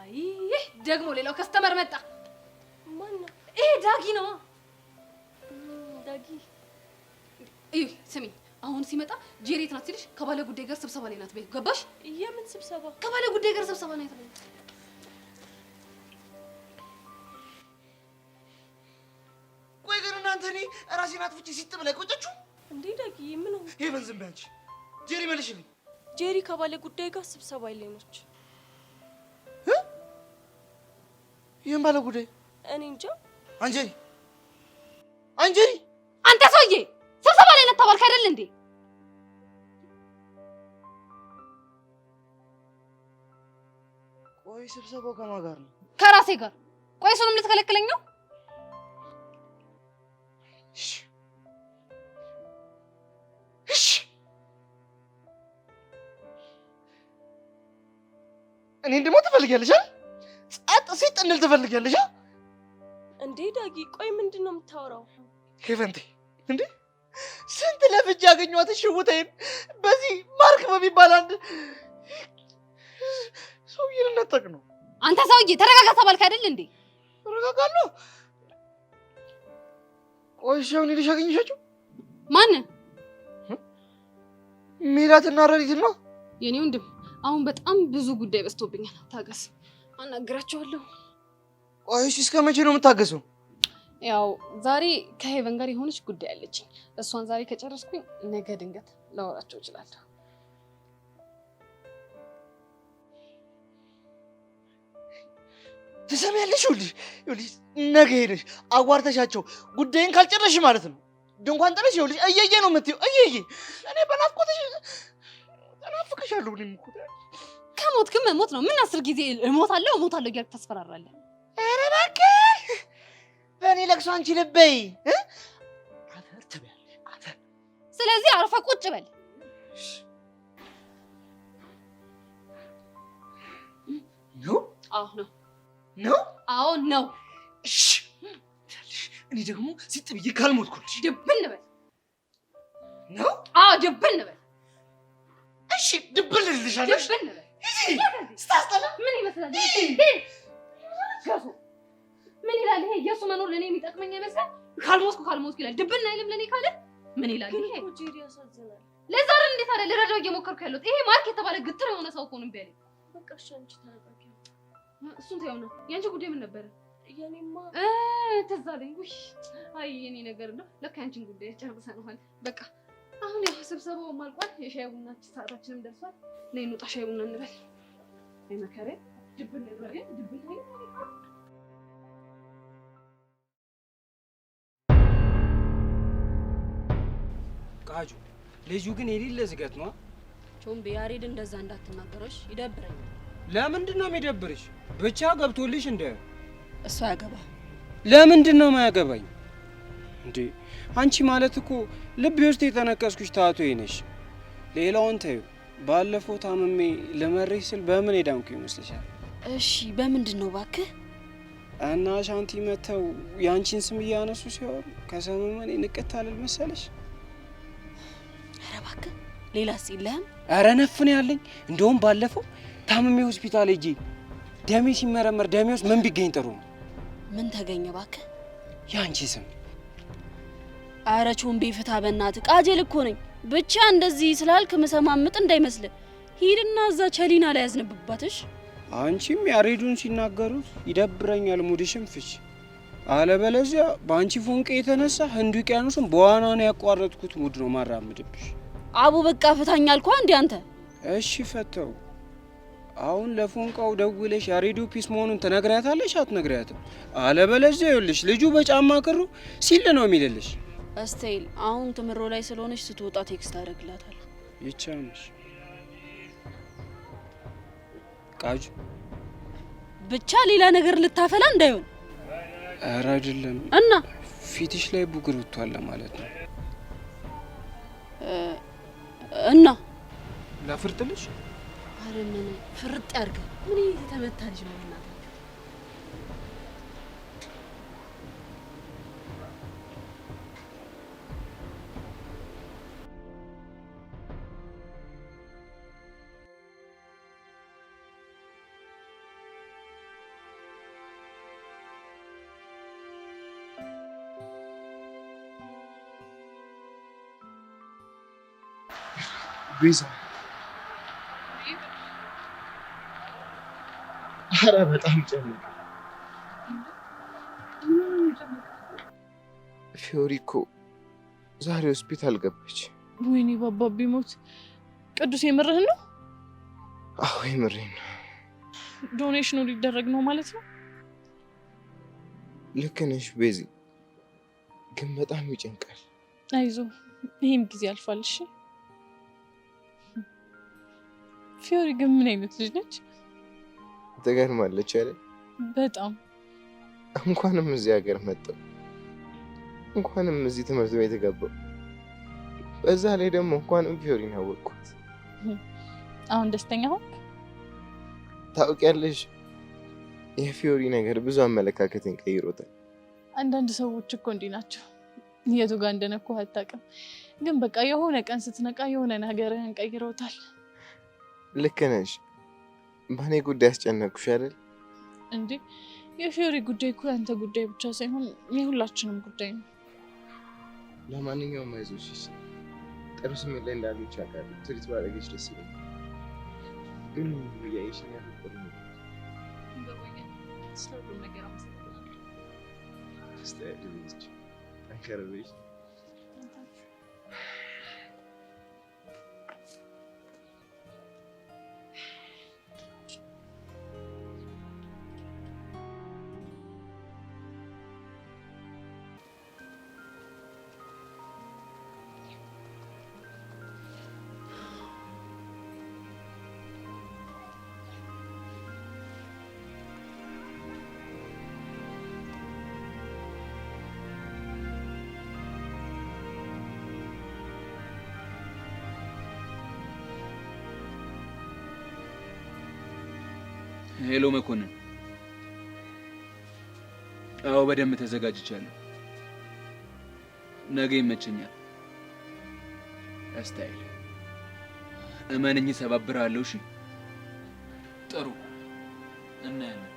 አይ ደግሞ ሌላው ከስተመር መጣ።
ማን ነው?
ይሄ ዳጊ ነው።
ዳጊ
እዩ ስሚ፣ አሁን ሲመጣ ጄሪ ናት ሲልሽ ከባለ ጉዳይ ጋር ስብሰባ ላይ ናት በይ። ገባሽ?
የምን ስብሰባ?
ከባለ ጉዳይ ጋር ስብሰባ ላይ ናት በይ።
ቆይ ግን እናንተ እኔ ራሴን አጥፍቼ ሲጥ ብላ ቆጨችሁ
እንዴ? ዳጊ ምን ነው?
ሄቨን ዝም በይ አንቺ። ጄሪ መልሽልኝ።
ጄሪ ከባለ ጉዳይ ጋር ስብሰባ ላይ ነች።
ይሄን ባለ ጉዳይ
እኔ እንጃ።
አንጀሪ
አንተ ሰውዬ ስብሰባ ላይ ነህ ተባልክ አይደል እንዴ?
ቆይ ስብሰባው ከማን ጋር ነው?
ከራሴ ጋር። ቆይ እሱንም ልትከለክለኝ ነው?
እሺ እኔን ደግሞ ትፈልጊያለሽ አይደል? ጸጥ ሲጥ እንል ትፈልጊያለሽ አይደል?
እንዴ ዳጊ ቆይ ምንድነው የምታወራው?
ሄቨንቴ እንዴ ስንት ለፍቼ ያገኘኋት ሽውቴን በዚህ ማርክ በሚባል አንድ ሰውዬ ልነጠቅ ነው።
አንተ ሰውዬ ተረጋጋ ተባልክ አይደል እንዴ?
ተረጋጋለሁ። ቆይ እሺ አሁን ሄደሽ አገኘሻቸው?
ማንን?
ሜላትና ረዲት ነው።
የኔ ወንድም አሁን በጣም ብዙ ጉዳይ በዝቶብኛል። ታገስ፣ አናግራቸዋለሁ።
ቆይ እሺ እስከ መቼ ነው የምታገሰው?
ያው ዛሬ ከሄቨን ጋር የሆነች ጉዳይ አለችኝ። እሷን ዛሬ ከጨረስኩኝ ነገ ድንገት ላወራቸው እችላለሁ።
ትሰሚያለሽ? ይኸውልሽ ነገ ሄደሽ አዋርተሻቸው ጉዳይን ካልጨረስሽ ማለት ነው ድንኳን ጥለሽ ይኸውልሽ እየየ ነው የምትይው። እየየ እኔ በናፍቆትሽ እናፍቅሻለሁ። እኔም እኮ
ከሞትክም መሞት ነው። ምን 10 ጊዜ እሞታለሁ እያልክ ታስፈራራለህ?
ኧረ እባክህ በእኔ ለቅሶ አንቺ ልበይ አፈር ትበያለሽ አፈር።
ስለዚህ አርፈህ ቁጭ በል።
ነው?
አዎ ነው።
ነው?
አዎ ነው።
እሺ እኔ ደግሞ ሲጥ ብዬ ካልሞትኩልሽ
ድብን በል።
ነው?
አዎ ድብን በል።
እሺ ድብን ልልሻለሽ።
ድብን በል።
ስታስጠላ
ምን ይመስላል? ገሱ ምን ይላል ይሄ? የሱ መኖር ለኔ የሚጠቅመኝ አይመስልም? ካልሞትኩ ይላል። ድብን አይልም ለኔ ካለ ምን ይላል ይሄ?
ጄሪ ያሳዝናል።
ለዛ አይደል እንዴት አለ ልረዳው እየሞከርኩ ያለሁት። ይሄ ማርክ የተባለ ግትር የሆነ ሰው እኮ ነው እምቢ አለኝ።
በቃ እሺ አንቺ ተረጋጊ።
እሱን ተይው ነው። ያንቺ ጉዳይ ምን ነበረ?
የኔማ
ትዝ አለኝ። ውይ አይ የኔ ነገር ነው። ለካ ያንቺን ጉዳይ ጨርሰናል። በቃ አሁን ያው ስብሰባው አልቋል። የሻይ ቡና ሰዓታችንም ደርሷል። ነይ እንውጣ ሻይ ቡና እንበል። አይ መከሬ ድብን ነገር ድብን ላይ
ቃጁ ልጁ ግን የሌለ ዝገት ነው።
ቾምቤ ያሬድ እንደዛ እንዳትናገረሽ ይደብረኛል።
ለምንድን ነው የሚደብርሽ? ብቻ ገብቶልሽ እንደ
እሱ ያገባ።
ለምንድን ነው የማያገባኝ እንዴ? አንቺ ማለት እኮ ልቤ ውስጥ የተነቀስኩሽ ታቶዬ ነሽ። ሌላውን ተይው። ባለፈው ታምሜ ለመሬሽ ስል በምን ሄዳንኩ ይመስልሻል?
እሺ በምንድን ነው እባክህ?
እና ሻንቲ መተው ያንቺን ስም እያነሱ ሲሆን ከሰመመኔ ንቅት አልል መሰለሽ?
ኧረ እባክህ ሌላስ የለህም?
ኧረ ነፍን ያለኝ። እንደውም ባለፈው ታምሜ ሆስፒታል ሄጄ ደሜ ሲመረመር ደሜ ውስጥ ምን ቢገኝ ጥሩ ነው?
ምን ተገኘ እባክህ?
ያንቺ ስም።
ኧረ ቾምቤ ፍታ በእናትህ። ቃጀል እኮ ነኝ። ብቻ እንደዚህ ስላልክ መሰማምጥ እንዳይመስልህ። ሂድና እዛ ቸሊና ላይ ያዝንብባትሽ።
አንቺም ያሬዱን ሲናገሩት ይደብረኛል ሙድሽም ፍች። አለበለዚያ በአንቺ ፎንቄ የተነሳ ህንድ ውቅያኖስን በዋና ነው ያቋረጥኩት ሙድ ነው ማራምድብሽ።
አቡ በቃ ፍታኝ አልኩህ እንዴ አንተ?
እሺ ፈተው። አሁን ለፎንቃው ደውለሽ ያሬዱ ፒስ መሆኑን ትነግሪያታለሽ አትነግሪያትም? አለበለዚያ ይኸውልሽ ልጁ በጫማ ክሩ ሲል ነው የሚልልሽ።
እስቴል አሁን ትምሮ ላይ ስለሆነች ስትወጣ ቴክስት አደርግላታለሁ።
ይቻምሽ ቃጁ
ብቻ ሌላ ነገር ልታፈላ እንዳይሆን።
ኧረ አይደለም
እና
ፊትሽ ላይ ቡግር ወጥቷል ማለት ነው።
እና
ላፍርጥልሽ?
አረ ምን ፍርጥ ያርግ። ምን የተመታ ልጅ ነው እናት።
ቤዛ ኧረ በጣም ጨነቀኝ። ፊዮሪ እኮ ዛሬ ሆስፒታል ገባች።
ወይኔ ባባ ቢሞት። ቅዱስ የምርህን ነው?
አዎ የምሬን ነው።
ዶኔሽኑ ሊደረግ ነው ማለት ነው?
ልክ ነሽ ቤዚ፣ ግን በጣም ይጨንቃል።
አይዞ ይሄም ጊዜ ያልፋል። እሺ ፊዮሪ ግን ምን አይነት ልጅ ነች?
ትገርማለች አይደል?
በጣም
እንኳንም እዚህ ሀገር መጣሁ፣ እንኳንም እዚህ ትምህርት ቤት ገባሁ። በዛ ላይ ደግሞ እንኳንም ፊዮሪን አወቅኳት።
አሁን ደስተኛ ሆንክ?
ታውቂያለሽ፣ የፊዮሪ ነገር ብዙ አመለካከትን ቀይሮታል።
አንዳንድ ሰዎች እኮ እንዲህ ናቸው። የቱ ጋር እንደነኩህ አታውቅም። ግን በቃ የሆነ ቀን ስትነቃ የሆነ ነገርህን ቀይሮታል።
ልክ ነሽ። በእኔ ጉዳይ አስጨነቅኩሽ አይደል?
እንዴ የፊዮሪ ጉዳይ እኮ ያንተ ጉዳይ ብቻ ሳይሆን የሁላችንም ጉዳይ ነው።
ለማንኛውም አይዞሽ። ጥሩ ስሜት ላይ እንዳለች አውቃለሁ። ትሪት ባደረገች ደስ ይለኛል። ግን እያየሽኝ ያለው ጥሩ ነው።
ስለሁሉም ነገር አመሰግናለሁ።
አስተያየት አንከረበሽ
ሄሎ መኮንን። አዎ በደንብ ተዘጋጅቻለሁ። ነገ ይመቸኛል። አስታይል እመነኝ፣ ሰባብራለሁ። እሺ ጥሩ እናያለን።